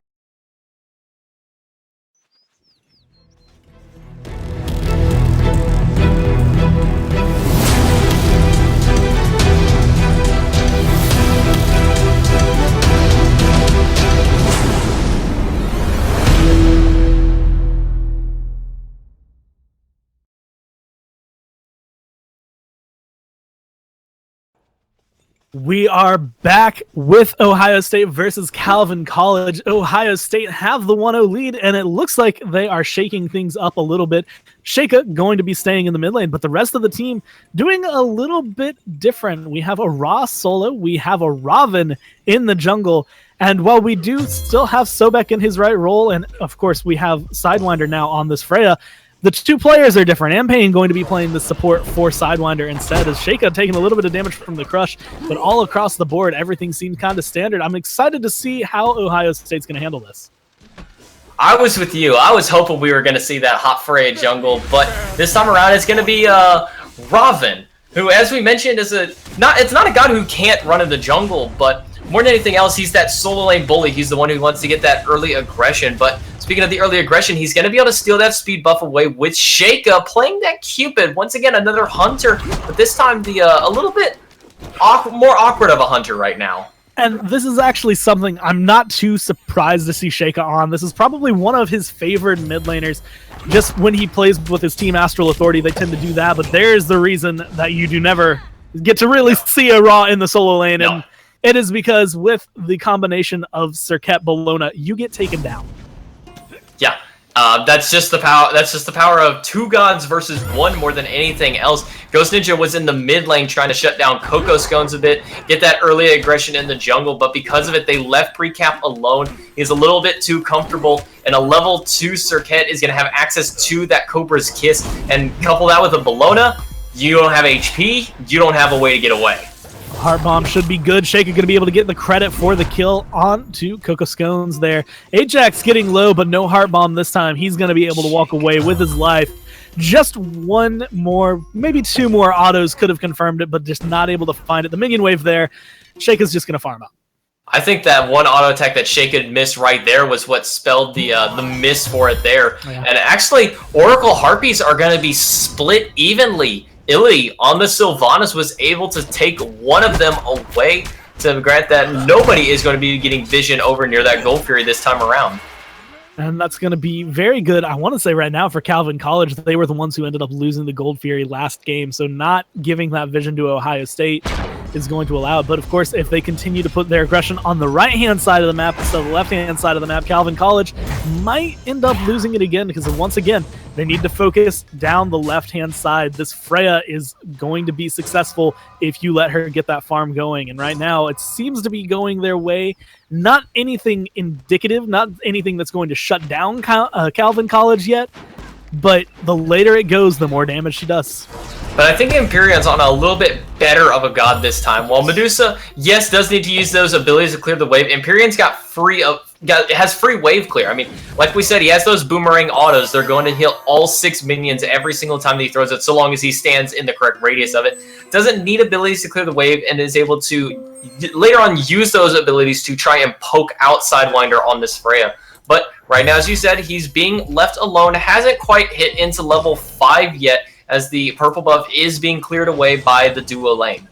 We are back with Ohio State versus Calvin College. Ohio State have the 1-0 lead, and it looks like they are shaking things up a little bit. Sheikah going to be staying in the mid lane, but the rest of the team doing a little bit different. We have a Raw solo, we have a Robin in the jungle, and while we do still have Sobek in his right role, and of course we have Sidewinder now on this Freya, the 2 players are different. Ampane going to be playing the support for Sidewinder instead, as Sheikah taking a little bit of damage from the Crush, but all across the board, everything seemed kind of standard. I'm excited to see how Ohio State's going to handle this. I was with you. I was hoping we were going to see that hot Freya jungle, but this time around it's going to be Robin, who, as we mentioned, is it's not a god who can't run in the jungle, but more than anything else, he's that solo lane bully. He's the one who wants to get that early aggression. But speaking of the early aggression, he's going to be able to steal that speed buff away with Sheikah playing that Cupid. Once again, another hunter, but this time the a little bit more awkward of a hunter right now. And this is actually something I'm not too surprised to see Sheikah on. This is probably one of his favored mid laners. Just when he plays with his team Astral Authority, they tend to do that. But there's the reason that you do never get to really see a Ra in the solo lane. No. And it is because with the combination of Serket Bellona, you get taken down. Yeah. That's just the power. That's just the power of two gods versus one more than anything else. Ghost Ninja was in the mid lane trying to shut down Coco Scones a bit, get that early aggression in the jungle, but because of it, they left Precap alone. He's a little bit too comfortable, and a level 2 Serket is going to have access to that Cobra's Kiss, and couple that with a Bellona, you don't have HP, you don't have a way to get away. Heart Bomb should be good. Sheikah going to be able to get the credit for the kill on to Coco Scones there. Ajax getting low, but no Heart Bomb this time. He's going to be able to walk away with his life. Just one more, maybe two more autos could have confirmed it, but just not able to find it. The minion wave there. Sheikah's just going to farm up. I think that one auto attack that Sheikah missed right there was what spelled the miss for it there. Yeah. And actually, Oracle Harpies are going to be split evenly. Illy on the Sylvanas was able to take one of them away to grant that nobody is going to be getting vision over near that Gold Fury this time around. And that's going to be very good, I want to say right now, for Calvin College. They were the ones who ended up losing the Gold Fury last game, so not giving that vision to Ohio State is going to allow it. But of course, if they continue to put their aggression on the right-hand side of the map instead of the left-hand side of the map, Calvin College might end up losing it again, because once again, they need to focus down the left-hand side. This Freya is going to be successful if you let her get that farm going. And right now, it seems to be going their way. Not anything indicative, not anything that's going to shut down Calvin College yet. But the later it goes, the more damage she does. But I think Empyrean's on a little bit better of a god this time. While Medusa, yes, does need to use those abilities to clear the wave, Empyrean's has free wave clear. I mean, like we said, he has those boomerang autos. They're going to heal all 6 minions every single time that he throws it, so long as he stands in the correct radius of it. Doesn't need abilities to clear the wave, and is able to later on use those abilities to try and poke out Sidewinder on this Freya. But right now, as you said, he's being left alone. Hasn't quite hit into level 5 yet, as the purple buff is being cleared away by the duo lane.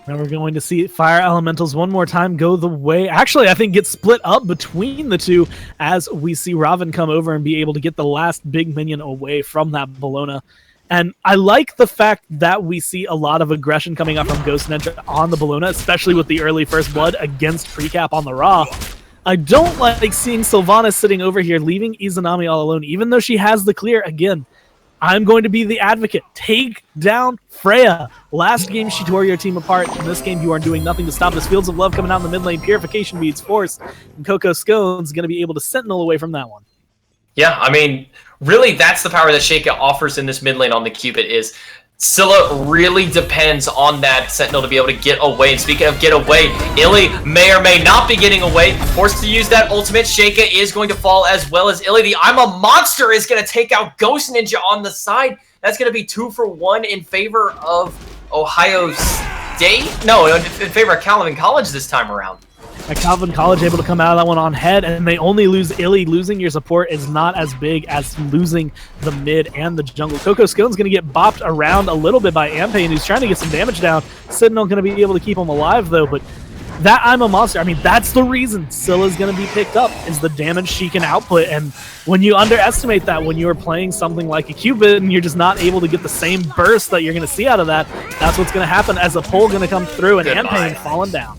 And we're going to see Fire Elementals one more time go the way. Actually, I think get split up between the two as we see Raven come over and be able to get the last big minion away from that Bellona. And I like the fact that we see a lot of aggression coming up from Ghost Ninja on the Bellona, especially with the early first blood against Precap on the Ra. I don't like seeing Sylvanas sitting over here, leaving Izanami all alone, even though she has the clear. Again, I'm going to be the advocate. Take down Freya. Last game, she tore your team apart. In this game, you are doing nothing to stop this. Fields of Love coming out in the mid lane. Purification beads forced. And Coco Scones going to be able to sentinel away from that one. Yeah, I mean, really, that's the power that Sheikah offers in this mid lane on the Cupid is Scylla really depends on that Sentinel to be able to get away. And speaking of get away, Illy may or may not be getting away. Forced to use that ultimate. Sheikah is going to fall as well as Illy. The I'm a Monster is going to take out Ghost Ninja on the side. That's going to be 2 for 1 in favor of Ohio State. No, in favor of Calvin College this time around. Calvin College able to come out of that one on head, and they only lose Illy. Losing your support is not as big as losing the mid and the jungle. Coco Scone's going to get bopped around a little bit by Ampain, who's trying to get some damage down. Sentinel going to be able to keep him alive, though, but that I'm a Monster, I mean, that's the reason Scylla's going to be picked up, is the damage she can output. And when you underestimate that, when you are playing something like a Cupid and you're just not able to get the same burst that you're going to see out of that, that's what's going to happen as a pull going to come through and Ampain falling down.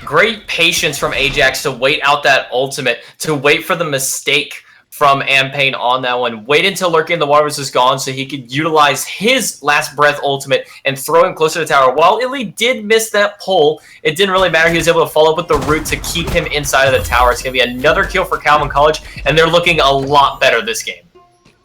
Great patience from Ajax to wait out that ultimate, to wait for the mistake from Ampain on that one. Wait until Lurking in the Waters is gone so he could utilize his last breath ultimate and throw him closer to the tower. While Illy did miss that pull, it didn't really matter. He was able to follow up with the root to keep him inside of the tower. It's going to be another kill for Calvin College, and they're looking a lot better this game.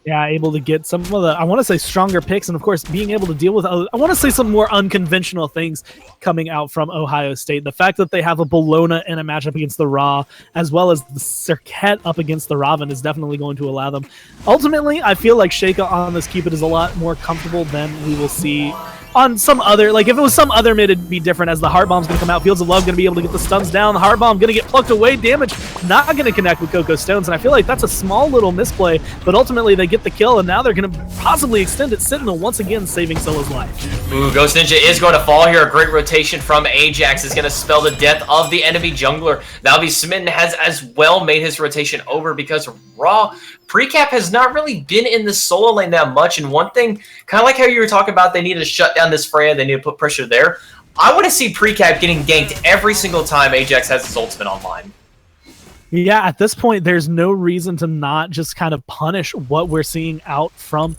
Yeah, able to get some of the, I want to say, stronger picks, and of course being able to deal with, I want to say, some more unconventional things coming out from Ohio State. The fact that they have a Bellona in a matchup against the Ra, as well as the Serket up against the Raven, is definitely going to allow them. Ultimately, I feel like Sheikah on this Cupid is a lot more comfortable than we will see on some other, like if it was some other mid, it'd be different, as the Heart Bomb's going to come out. Fields of Love going to be able to get the stuns down. The Heart Bomb going to get plucked away. Damage not going to connect with Coco Stones, and I feel like that's a small little misplay, but ultimately they get the kill, and now they're going to possibly extend it. Sentinel once again saving Scylla's life. Ooh, Ghost Ninja is going to fall here. A great rotation from Ajax is going to spell the death of the enemy jungler. That'll be Smitten has as well made his rotation over, because Raw Precap has not really been in the solo lane that much, and one thing, kind of like how you were talking about, they need to shut down this Freya, they need to put pressure there. I want to see Precap getting ganked every single time Ajax has his ultimate online. Yeah, at this point, there's no reason to not just kind of punish what we're seeing out from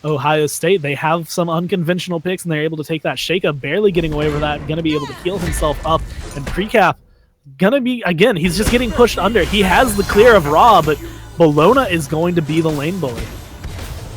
Ohio State. They have some unconventional picks, and they're able to take that. Sheikah barely getting away with that, going to be able to heal himself up, and Precap gonna be, again, he's just getting pushed under. He has the clear of Raw, but Bologna is going to be the lane bully.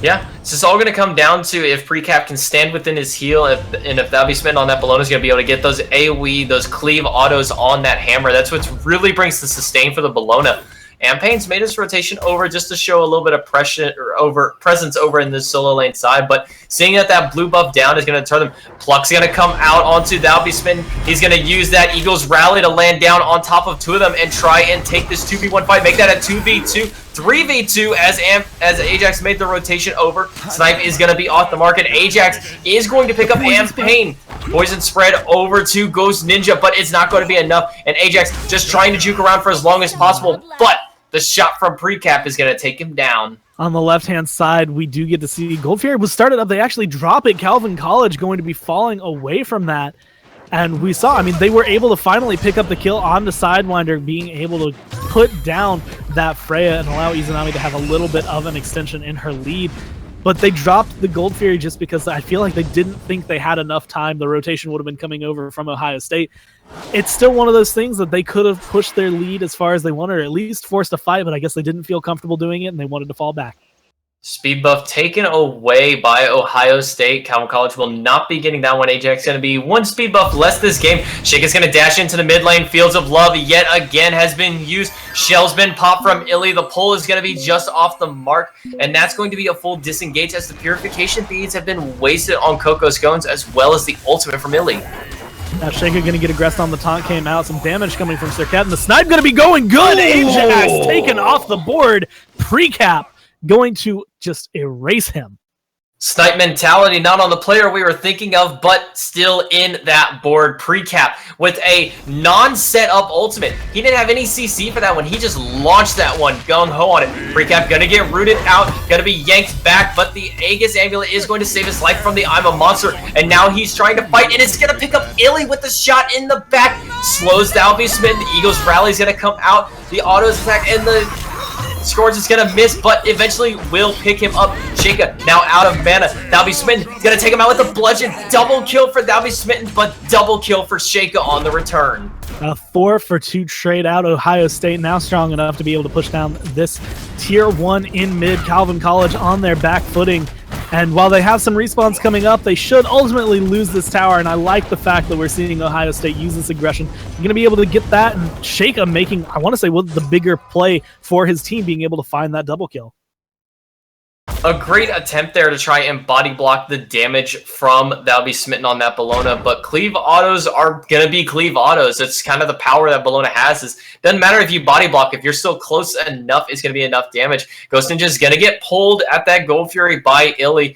Yeah, it's just all going to come down to if Precap can stand within his heal, and if that'll be spent on that, Bologna's going to be able to get those AoE, those cleave autos on that hammer. That's what really brings the sustain for the Bologna. And Payne's made his rotation over just to show a little bit of presence over in this solo lane side, but seeing that blue buff down is going to turn them. Pluck's going to come out onto that'll be spin. He's going to use that Eagles rally to land down on top of two of them and try and take this 2v1 fight, make that a 2v2, 3v2 as Ajax made the rotation over. Snipe is going to be off the mark, and Ajax is going to pick up Payne. Poison spread over to Ghost Ninja, but it's not going to be enough, and Ajax just trying to juke around for as long as possible, but the shot from Precap is going to take him down. On the left-hand side, we do get to see Gold Fury was started up. They actually drop it. Calvin College going to be falling away from that. And we saw, I mean, they were able to finally pick up the kill on the Sidewinder, being able to put down that Freya and allow Izanami to have a little bit of an extension in her lead. But they dropped the Gold Fury just because I feel like they didn't think they had enough time. The rotation would have been coming over from Ohio State. It's still one of those things that they could have pushed their lead as far as they wanted, or at least forced a fight, but I guess they didn't feel comfortable doing it and they wanted to fall back. Speed buff taken away by Ohio State. Calvin College will not be getting that one. Ajax going to be one speed buff less this game. Sheikah's going to dash into the mid lane. Fields of Love yet again has been used. Shell's been popped from Illy. The pull is going to be just off the mark, and that's going to be a full disengage as the purification beads have been wasted on Coco Scones as well as the ultimate from Illy. Now Sheikah going to get aggressed on the taunt, came out. Some damage coming from Serket, and the snipe going to be going good. Ajax taken off the board. Precap going to just erase him. Snipe mentality not on the player we were thinking of, but still in that board. Precap with a non-set-up ultimate. He didn't have any CC for that one. He just launched that one gung-ho on it. Precap gonna get rooted out, gonna be yanked back, but the Aegis Amulet is going to save his life from the I'm a Monster, and now he's trying to fight, and it's gonna pick up Illy with the shot in the back. Slows down, be smitten. The Eagles rally is gonna come out. The autos attack and the Scourge is gonna miss, but eventually will pick him up. Sheikah now out of mana. That'll be smitten. He's gonna take him out with a bludgeon. Double kill for That'll be smitten, but double kill for Sheikah on the return. 4 for 2 trade out. Ohio State now strong enough to be able to push down this tier 1 in mid. Calvin College on their back footing. And while they have some respawns coming up, they should ultimately lose this tower, and I like the fact that we're seeing Ohio State use this aggression. You're going to be able to get that, and Sheikah making, I want to say, the bigger play for his team, being able to find that double kill. A great attempt there to try and body block the damage from That'll be smitten on that Bologna, but cleave autos are going to be cleave autos. It's kind of the power that Bologna has. It doesn't matter if you body block. If you're still close enough, it's going to be enough damage. Ghost Ninja is going to get pulled at that Gold Fury by Illy.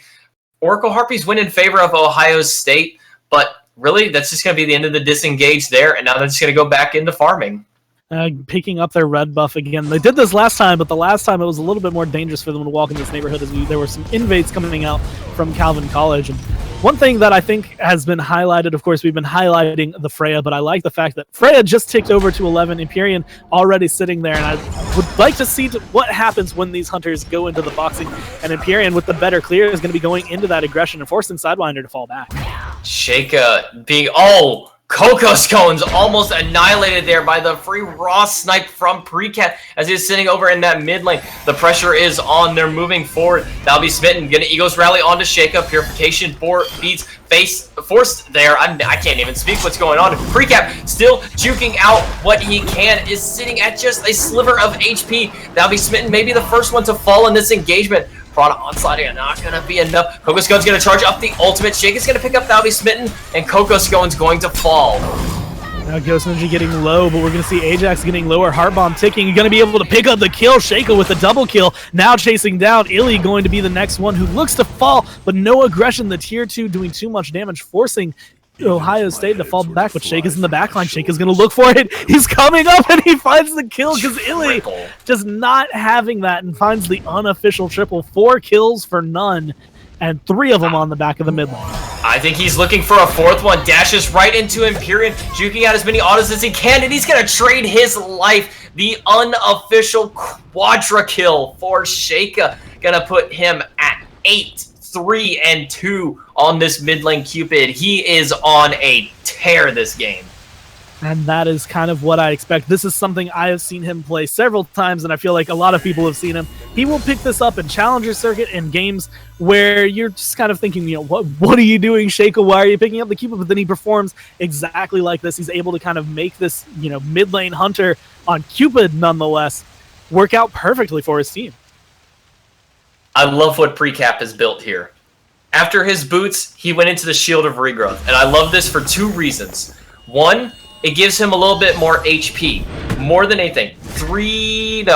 Oracle Harpies win in favor of Ohio State, but really that's just going to be the end of the disengage there, and now they're just going to go back into farming. Picking up their red buff again. They did this last time, but the last time it was a little bit more dangerous for them to walk in this neighborhood, as there were some invades coming out from Calvin College. And one thing that I think has been highlighted, of course, we've been highlighting the Freya, but I like the fact that Freya just ticked over to 11, Empyrean already sitting there, and I would like to see what happens when these hunters go into the boxing, and Empyrean with the better clear is going to be going into that aggression and forcing Sidewinder to fall back. Sheikah being, Coco Scones almost annihilated there by the free raw snipe from Precap as he's sitting over in that mid lane. The pressure is on. They're moving forward. That'll be smitten. Gonna Eagles rally onto Sheikah. Purification for beats face forced there. I can't even speak what's going on. Precap still juking out what he can. Is sitting at just a sliver of HP. That'll be smitten. Maybe the first one to fall in this engagement. Piranha onslaughting are not going to be enough. Kokoscone's going to charge up the ultimate. Shake is going to pick up, that'll be smitten, and Kokoscone's going to fall. Now Ghost Ninja getting low, but we're going to see Ajax getting lower. Heart Bomb ticking. You're going to be able to pick up the kill. Shaco with the double kill. Now chasing down. Illy going to be the next one who looks to fall, but no aggression. The tier 2 doing too much damage, forcing Ohio State to fall back, but Shake is in the backline. Shake is going to look for it. He's coming up and he finds the kill because Illy just not having that and finds the unofficial triple. 4 kills for none and 3 of them on the back of the mid lane. I think he's looking for a 4th one. Dashes right into Empyrean, juking out as many autos as he can, and he's going to trade his life. The unofficial quadra kill for Sheikah. Going to put him at 8-3-2 on this mid lane Cupid. He is on a tear this game. And that is kind of what I expect. This is something I have seen him play several times, and I feel like a lot of people have seen him. He will pick this up in Challenger Circuit in games where you're just kind of thinking, what are you doing, Shaco? Why are you picking up the Cupid? But then he performs exactly like this. He's able to kind of make this, mid lane hunter on Cupid nonetheless work out perfectly for his team. I love what Precap has built here. After his boots, he went into the Shield of Regrowth, and I love this for 2 reasons. One, it gives him a little bit more HP, more than anything. It's 200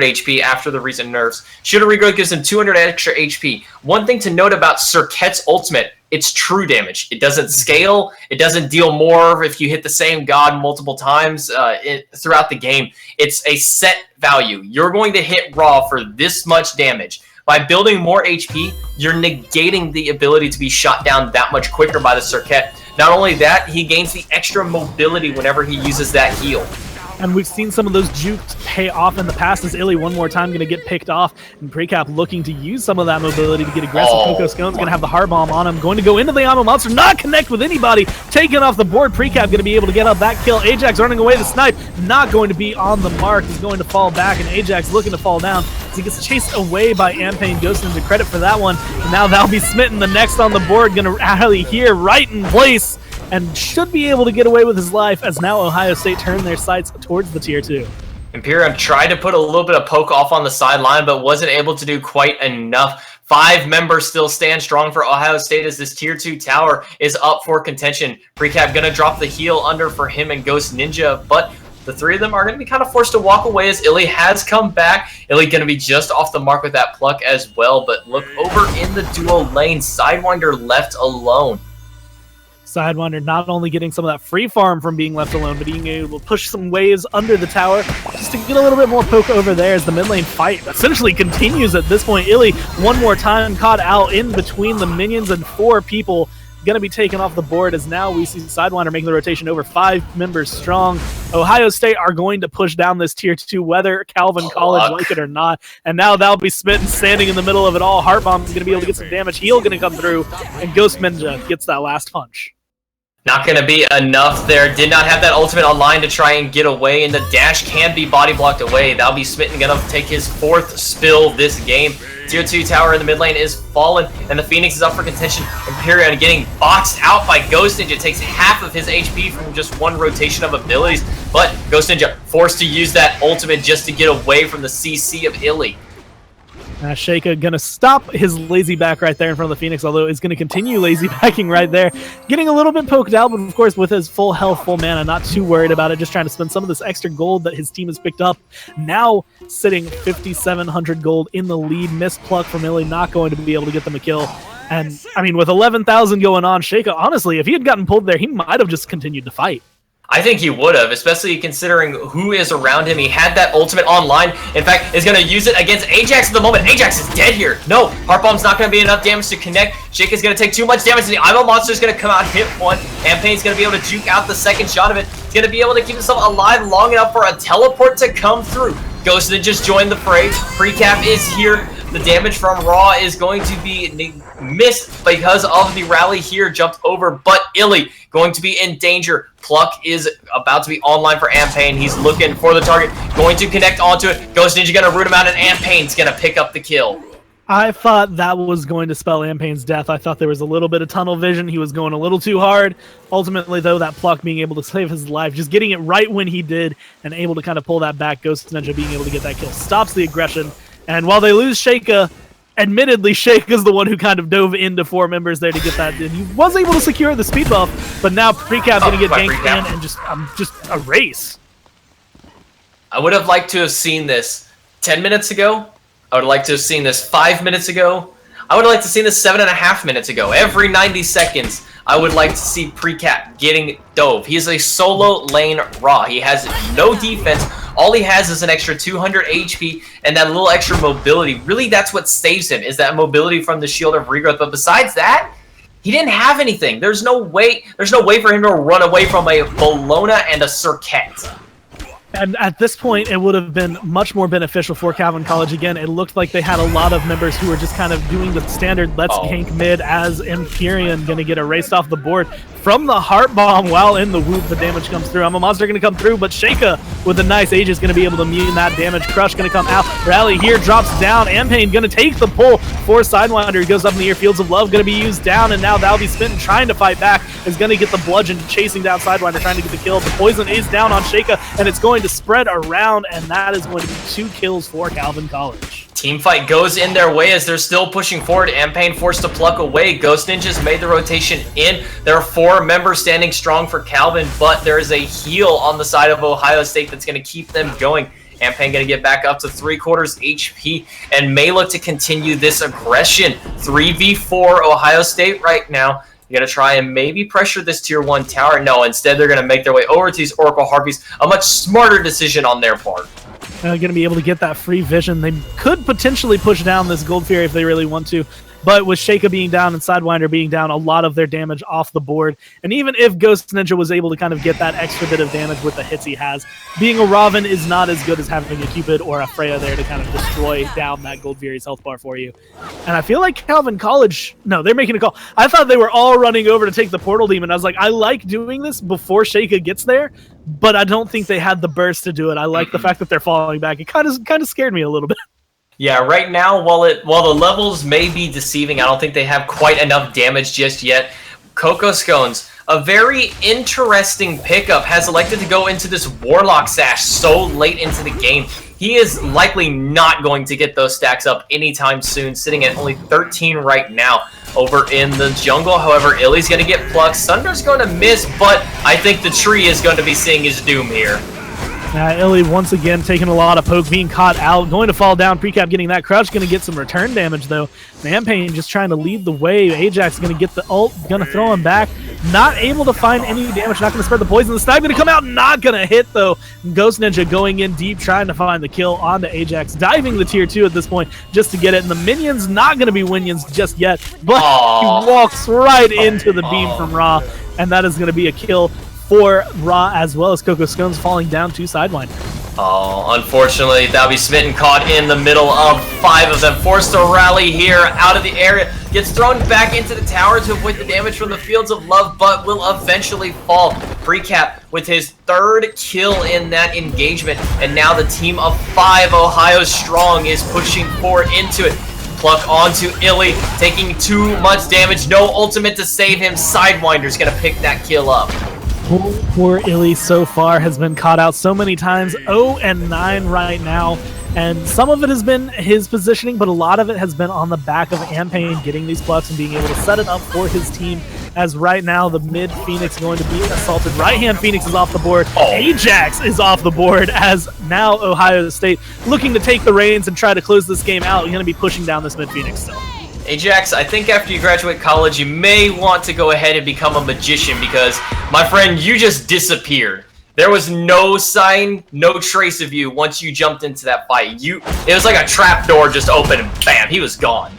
HP after the recent nerfs. Shield of Regrowth gives him 200 extra HP. One thing to note about Serqet's ultimate, it's true damage. It doesn't scale. It doesn't deal more if you hit the same god multiple times throughout the game. It's a set value. You're going to hit raw for this much damage. By building more HP, you're negating the ability to be shot down that much quicker by the Serqet. Not only that, he gains the extra mobility whenever he uses that heal. And we've seen some of those jukes pay off in the past as Illy one more time going to get picked off. And Precap looking to use some of that mobility to get aggressive. Kokoscone's going to have the Heart Bomb on him. Going to go into the Ammo Monster. Not connect with anybody. Taken off the board. Precap going to be able to get up that kill. Ajax running away to snipe. Not going to be on the mark. He's going to fall back. And Ajax looking to fall down as he gets chased away by Ampain. Ghost Ninja credit for that one. And now that'll be smitten. The next on the board going to rally here right in place. And should be able to get away with his life as now Ohio State turn their sights towards the tier 2. Imperium tried to put a little bit of poke off on the sideline, but wasn't able to do quite enough. 5 members still stand strong for Ohio State as this tier 2 tower is up for contention. Precap going to drop the heal under for him and Ghost Ninja, but the 3 of them are going to be kind of forced to walk away as Illy has come back. Illy going to be just off the mark with that pluck as well, but look over in the duo lane. Sidewinder left alone. Sidewinder not only getting some of that free farm from being left alone, but being able to push some waves under the tower just to get a little bit more poke over there as the mid lane fight essentially continues at this point. Illy one more time caught out in between the minions and 4 people going to be taken off the board as now we see Sidewinder making the rotation over 5 members strong. Ohio State are going to push down this tier 2 whether Calvin College like it or not, and now that'll be smitten standing in the middle of it all. Heart Bomb's going to be able to get some damage. Heal going to come through, and Ghost Ninja gets that last punch. Not going to be enough there. Did not have that ultimate online to try and get away, and the dash can be body blocked away. That'll be smitten, going to take his 4th spill this game. Tier 2 tower in the mid lane is fallen, and the Phoenix is up for contention. Imperion getting boxed out by Ghost Ninja. Takes half of his HP from just 1 rotation of abilities, but Ghost Ninja forced to use that ultimate just to get away from the CC of Illy. Sheikah gonna stop his lazy back right there in front of the Phoenix, although is gonna continue lazy backing right there. Getting a little bit poked out, but of course with his full health, full mana, not too worried about it, just trying to spend some of this extra gold that his team has picked up. Now sitting 5,700 gold in the lead. Miss pluck from Illy, not going to be able to get them a kill. And I mean, with 11,000 going on, Sheikah, honestly, if he had gotten pulled there, he might have just continued to fight. I think he would have, especially considering who is around him. He had that ultimate online. In fact, is going to use it against Ajax at the moment. Ajax is dead here. No, Heart Bomb's not going to be enough damage to connect. Sheikah's going to take too much damage, and the Imo Monster is going to come out, hit 1. Ampain's going to be able to juke out the second shot of it. He's going to be able to keep himself alive long enough for a teleport to come through. Ghost Ninja just joined the fray. Precap is here. The damage from Raw is going to be missed because of the rally here. Jumped over, but Illy going to be in danger. Pluck is about to be online for Ampain. He's looking for the target. Going to connect onto it. Ghost Ninja going to root him out, and Ampain's going to pick up the kill. I thought that was going to spell Ampain's death. I thought there was a little bit of tunnel vision. He was going a little too hard. Ultimately, though, that Pluck being able to save his life, just getting it right when he did, and able to kind of pull that back. Ghost Ninja being able to get that kill stops the aggression. And while they lose Sheikah, admittedly, Sheikah's the one who kind of dove into 4 members there to get that. And he was able to secure the speed buff, but now Precap going to get ganked in and just a race. I would have liked to have seen this 10 minutes ago. I would like to have seen this 5 minutes ago. I would like to see this 7.5 minutes ago. Every 90 seconds, I would like to see Precap getting dove. He is a solo lane Raw. He has no defense. All he has is an extra 200 HP and that little extra mobility. Really, that's what saves him, is that mobility from the Shield of Regrowth. But besides that, he didn't have anything. There's no way for him to run away from a Bologna and a Serket. And at this point, it would have been much more beneficial for Calvin College. Again, it looked like they had a lot of members who were just kind of doing the standard let's gank mid as Empyrean going to get erased off the board from the Heart Bomb while in the Whoop. The damage comes through. I'm a Monster going to come through, but Sheikah with a nice age is going to be able to mute that damage. Crush going to come out. Rally here drops down. Ampain going to take the pull for Sidewinder. He goes up in the air. Fields of Love going to be used down, and now that'll be Smitten trying to fight back. Is going to get the bludgeon, chasing down Sidewinder, trying to get the kill. The poison is down on Sheikah, and it's going to spread around, and that is going to be 2 kills for Calvin College. Teamfight goes in their way as they're still pushing forward. Ampain forced to pluck away. Ghost Ninjas made the rotation in. There are 4 members standing strong for Calvin, but there is a heal on the side of Ohio State that's going to keep them going. Ampain going to get back up to 3/4 HP and may look to continue this aggression. 3v4 Ohio State right now. You're going to try and maybe pressure this tier 1 tower. No, instead they're going to make their way over to these Oracle Harpies. A much smarter decision on their part. Going to be able to get that free vision. They could potentially push down this Gold Fury if they really want to. But with Sheikah being down and Sidewinder being down, a lot of their damage off the board. And even if Ghost Ninja was able to kind of get that extra bit of damage with the hits he has, being a Raven is not as good as having a Cupid or a Freya there to kind of destroy down that Gold Fury's health bar for you. And I feel like Calvin College, no, they're making a call. I thought they were all running over to take the Portal Demon. I was like, I like doing this before Sheikah gets there, but I don't think they had the burst to do it. I like the fact that they're falling back. It kind of scared me a little bit. Yeah, right now, while the levels may be deceiving, I don't think they have quite enough damage just yet. Coco Scones, a very interesting pickup, has elected to go into this Warlock Sash so late into the game. He is likely not going to get those stacks up anytime soon, sitting at only 13 right now over in the jungle. However, Illy's going to get plucked. Sunder's going to miss, but I think the tree is going to be seeing his doom here. Illy once again taking a lot of poke, being caught out, going to fall down. Precap getting that crouch, going to get some return damage though. Ampain just trying to lead the way. Ajax going to get the ult, going to throw him back. Not able to find any damage, not going to spread the poison. The snipe going to come out, not going to hit though. Ghost Ninja going in deep, trying to find the kill onto Ajax, diving the tier 2 at this point just to get it. And the minions not going to be winions just yet, but he walks right into the beam from Ra, and that is going to be a kill for Ra, as well as Coco Scones falling down to Sidewinder. Oh, unfortunately, that'll be Smitten, caught in the middle of 5 of them. Forced to rally here out of the area. Gets thrown back into the tower to avoid the damage from the Fields of Love, but will eventually fall. Precap with his 3rd kill in that engagement. And now the team of 5, Ohio Strong, is pushing forward into it. Pluck onto Illy, taking too much damage. No ultimate to save him. Sidewinder's going to pick that kill up. Poor Illy so far has been caught out so many times. 0-9 right now, and some of it has been his positioning, but a lot of it has been on the back of Ampain getting these plucks and being able to set it up for his team. As right now the mid Phoenix going to be assaulted. Right hand Phoenix is off the board. Ajax is off the board, as now Ohio State looking to take the reins and try to close this game out. You're going to be pushing down this mid Phoenix still. Ajax, I think after you graduate college, you may want to go ahead and become a magician, because, my friend, you just disappeared. There was no sign, no trace of you once you jumped into that fight. It was like a trap door just opened and bam, he was gone.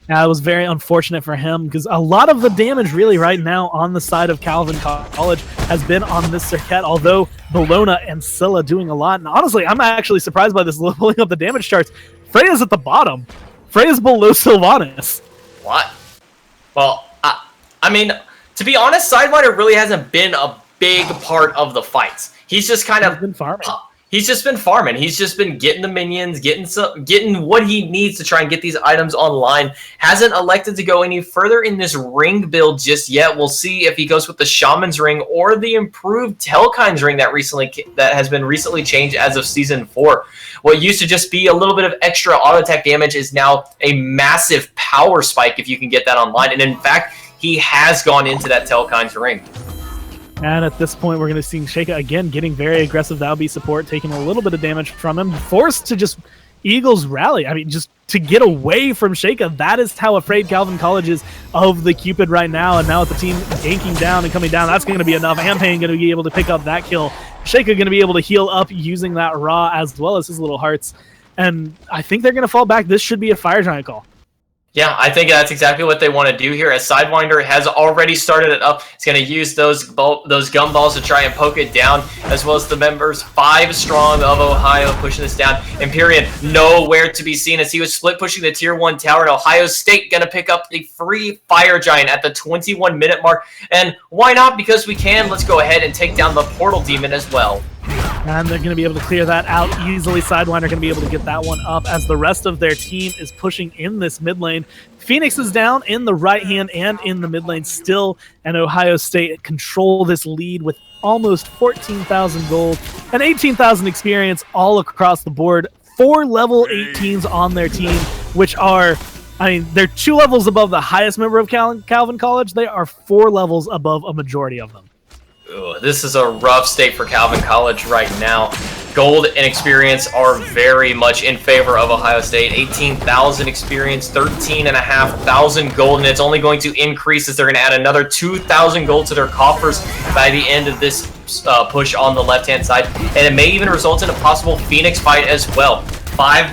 It was very unfortunate for him, because a lot of the damage really right now on the side of Calvin College has been on this Serket, although Bologna and Scylla doing a lot. And honestly, I'm actually surprised by this, pulling up the damage charts. Freya's at the bottom. Freya's below Sylvanas. What? Well, I mean, to be honest, Sidewinder really hasn't been a big part of the fights. He's just kind of been farming. He's just been farming. He's just been getting the minions, getting what he needs to try and get these items online. Hasn't elected to go any further in this ring build just yet. We'll see if he goes with the Shaman's Ring or the improved Telkine's Ring that has been recently changed as of Season 4. What used to just be a little bit of extra auto attack damage is now a massive power spike if you can get that online. And in fact, he has gone into that Telkine's Ring. And at this point, we're going to see Sheikah again getting very aggressive. That'll be support, taking a little bit of damage from him. Forced to just Eagles rally. I mean, just to get away from Sheikah. That is how afraid Calvin College is of the Cupid right now. And now with the team ganking down and coming down, that's going to be enough. Ampain going to be able to pick up that kill. Sheikah going to be able to heal up using that Ra as well as his little hearts. And I think they're going to fall back. This should be a Fire Giant call. Yeah, I think that's exactly what they want to do here, as Sidewinder has already started it up. It's going to use those gumballs to try and poke it down, as well as the members 5 strong of Ohio pushing this down. Empyrean nowhere to be seen as he was split pushing the Tier 1 tower, and Ohio State going to pick up the free Fire Giant at the 21-minute mark. And why not? Because we can. Let's go ahead and take down the Portal Demon as well. And they're going to be able to clear that out easily. Sidewinder going to be able to get that one up as the rest of their team is pushing in this mid lane. Phoenix is down in the right hand and in the mid lane still, and Ohio State control this lead with almost 14,000 gold and 18,000 experience all across the board. 4 level 18s on their team, which are, I mean, they're 2 levels above the highest member of Calvin College. They are 4 levels above a majority of them. Ooh, this is a rough state for Calvin College right now. Gold and experience are very much in favor of Ohio State. 18,000 experience, 13,500 gold, and it's only going to increase as they're going to add another 2,000 gold to their coffers by the end of this push on the left-hand side. And it may even result in a possible Phoenix fight as well. 5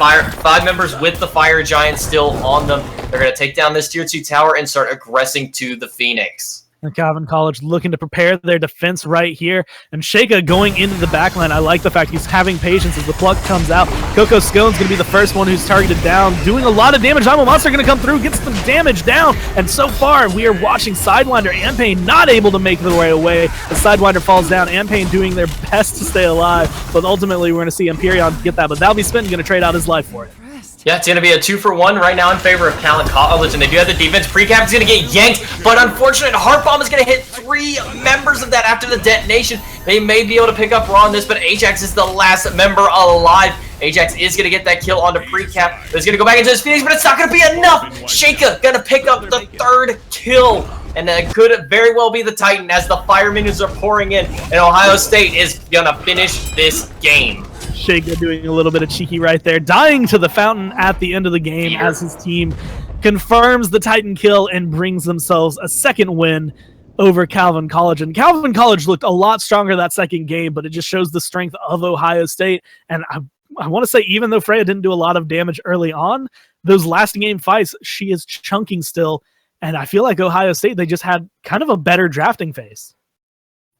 members with the Fire Giant still on them. They're going to take down this Tier 2 tower and start aggressing to the Phoenix. And Calvin College looking to prepare their defense right here. And Sheikah going into the backline. I like the fact he's having patience as the pluck comes out. Coco Scone's going to be the first one who's targeted down, doing a lot of damage. I'm a Monster going to come through, gets some damage down. And so far, we are watching Sidewinder and Ampain not able to make their way away. The Sidewinder falls down. Ampain doing their best to stay alive. But ultimately, we're going to see Empyrean get that. But that'll be Spin going to trade out his life for it. Yeah, it's going to be a 2-for-1 right now in favor of Calvin College, and they do have the defense. Precap is going to get yanked, but unfortunate Heart Bomb is going to hit 3 members of that after the detonation. They may be able to pick up Raw on this, but Ajax is the last member alive. Ajax is going to get that kill onto Precap. It's going to go back into his Phoenix, but it's not going to be enough. Sheikah going to pick up the 3rd kill. And that could very well be the Titan as the fire minions are pouring in, and Ohio State is going to finish this game. Sheikah doing a little bit of cheeky right there, dying to the fountain at the end of the game as his team confirms the Titan kill and brings themselves a 2nd win over Calvin College. And Calvin College looked a lot stronger that 2nd game, but it just shows the strength of Ohio State. And I want to say, even though Freya didn't do a lot of damage early on, those last game fights, she is chunking still. And I feel like Ohio State, they just had kind of a better drafting phase.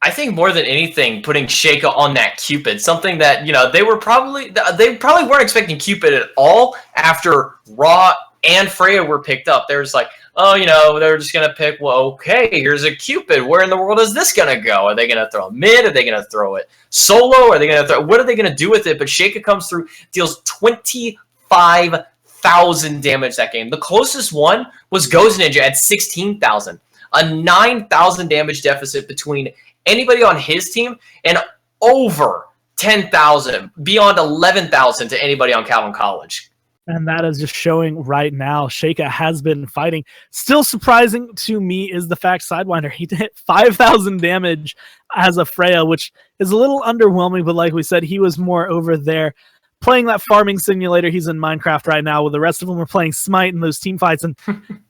I think more than anything, putting Sheikah on that Cupid, something that, you know, they probably weren't expecting Cupid at all after Raw and Freya were picked up. They were just like, oh, you know, they're just going to pick, well, okay, here's a Cupid. Where in the world is this going to go? Are they going to throw it mid? Are they going to throw it solo? Are they going to throw, what are they going to do with it? But Sheikah comes through, deals 25,000 damage that game. The closest one was Ghost Ninja at 16,000. A 9,000 damage deficit between anybody on his team and over 10,000, beyond 11,000 to anybody on Calvin College. And that is just showing right now. Sheikah has been fighting. Still surprising to me is the fact Sidewinder, he hit 5,000 damage as a Freya, which is a little underwhelming, but like we said, he was more over there playing that farming simulator. He's in Minecraft right now, with the rest of them are playing Smite in those team fights. And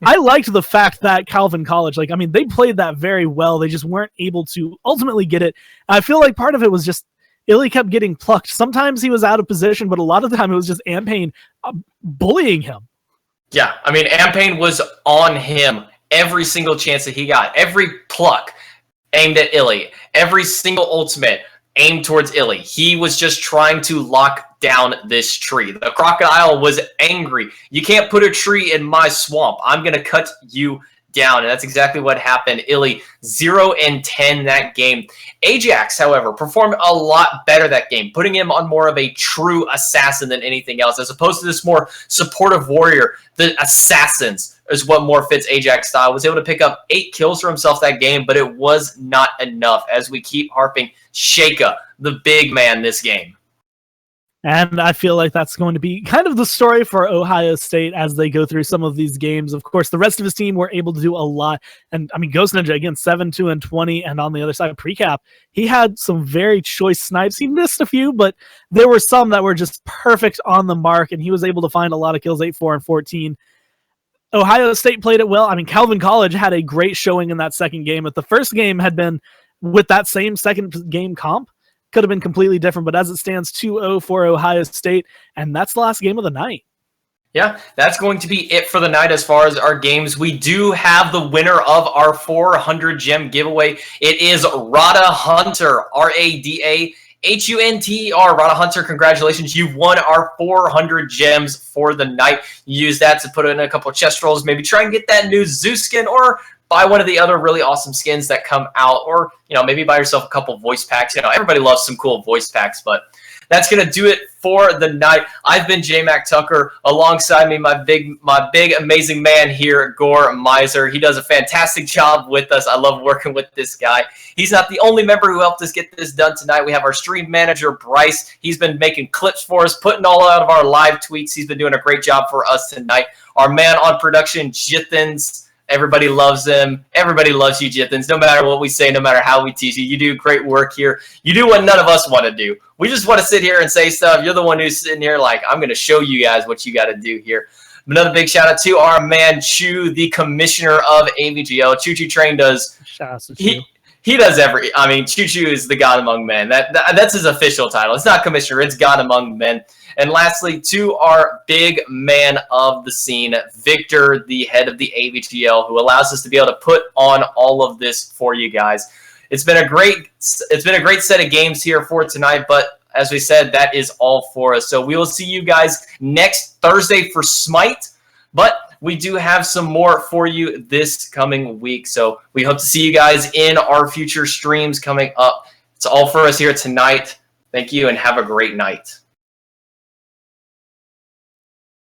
I liked the fact that Calvin College, like, I mean, they played that very well. They just weren't able to ultimately get it. I feel like part of it was just Illy kept getting plucked. Sometimes he was out of position, but a lot of the time it was just Ampain bullying him. Yeah, I mean, Ampain was on him every single chance that he got. Every pluck aimed at Illy. Every single ultimate aimed towards Illy. He was just trying to lock down this tree. The crocodile was angry. You can't put a tree in my swamp. I'm going to cut you down, and that's exactly what happened. Illy 0-10 that game. Ajax, however, performed a lot better that game, putting him on more of a true assassin than anything else, as opposed to this more supportive warrior. The assassins is what more fits Ajax style. Was able to pick up 8 kills for himself that game, but it was not enough, as we keep harping Sheikah, the big man this game. And I feel like that's going to be kind of the story for Ohio State as they go through some of these games. Of course, the rest of his team were able to do a lot. And I mean, Ghost Ninja, again, 7-2-20. And on the other side of Precap, he had some very choice snipes. He missed a few, but there were some that were just perfect on the mark. And he was able to find a lot of kills, 8, 4, and 14. Ohio State played it well. I mean, Calvin College had a great showing in that second game. But the first game had been with that same second game comp. Could have been completely different, but as it stands, 2-0 for Ohio State, and that's the last game of the night. Yeah, that's going to be it for the night as far as our games. We do have the winner of our 400 gem giveaway. It is Rada Hunter, Rada-Hunter. Rada Hunter, congratulations. You've won our 400 gems for the night. Use that to put in a couple chest rolls, maybe try and get that new Zeus skin, or buy one of the other really awesome skins that come out, or, you know, maybe buy yourself a couple voice packs. You know, everybody loves some cool voice packs, but that's going to do it for the night. I've been J-Mac Tucker. Alongside me, my big, amazing man here, Gore Miser. He does a fantastic job with us. I love working with this guy. He's not the only member who helped us get this done tonight. We have our stream manager, Bryce. He's been making clips for us, putting all out of our live tweets. He's been doing a great job for us tonight. Our man on production, Jithens. Everybody loves him. Everybody loves you, Jithens. No matter what we say, no matter how we tease you, you do great work here. You do what none of us want to do. We just want to sit here and say stuff. You're the one who's sitting here like, I'm going to show you guys what you got to do here. Another big shout out to our man, Chu, the commissioner of AVGL. Choo Choo Train does. Shout out to Chu. He does every. I mean, Choo Choo is the God among men. That's his official title. It's not commissioner. It's God among men. And lastly, to our big man of the scene, Victor, the head of the AVGL, who allows us to be able to put on all of this for you guys. It's been a great set of games here for tonight, but as we said, that is all for us. So we will see you guys next Thursday for Smite, but we do have some more for you this coming week. So we hope to see you guys in our future streams coming up. It's all for us here tonight. Thank you and have a great night.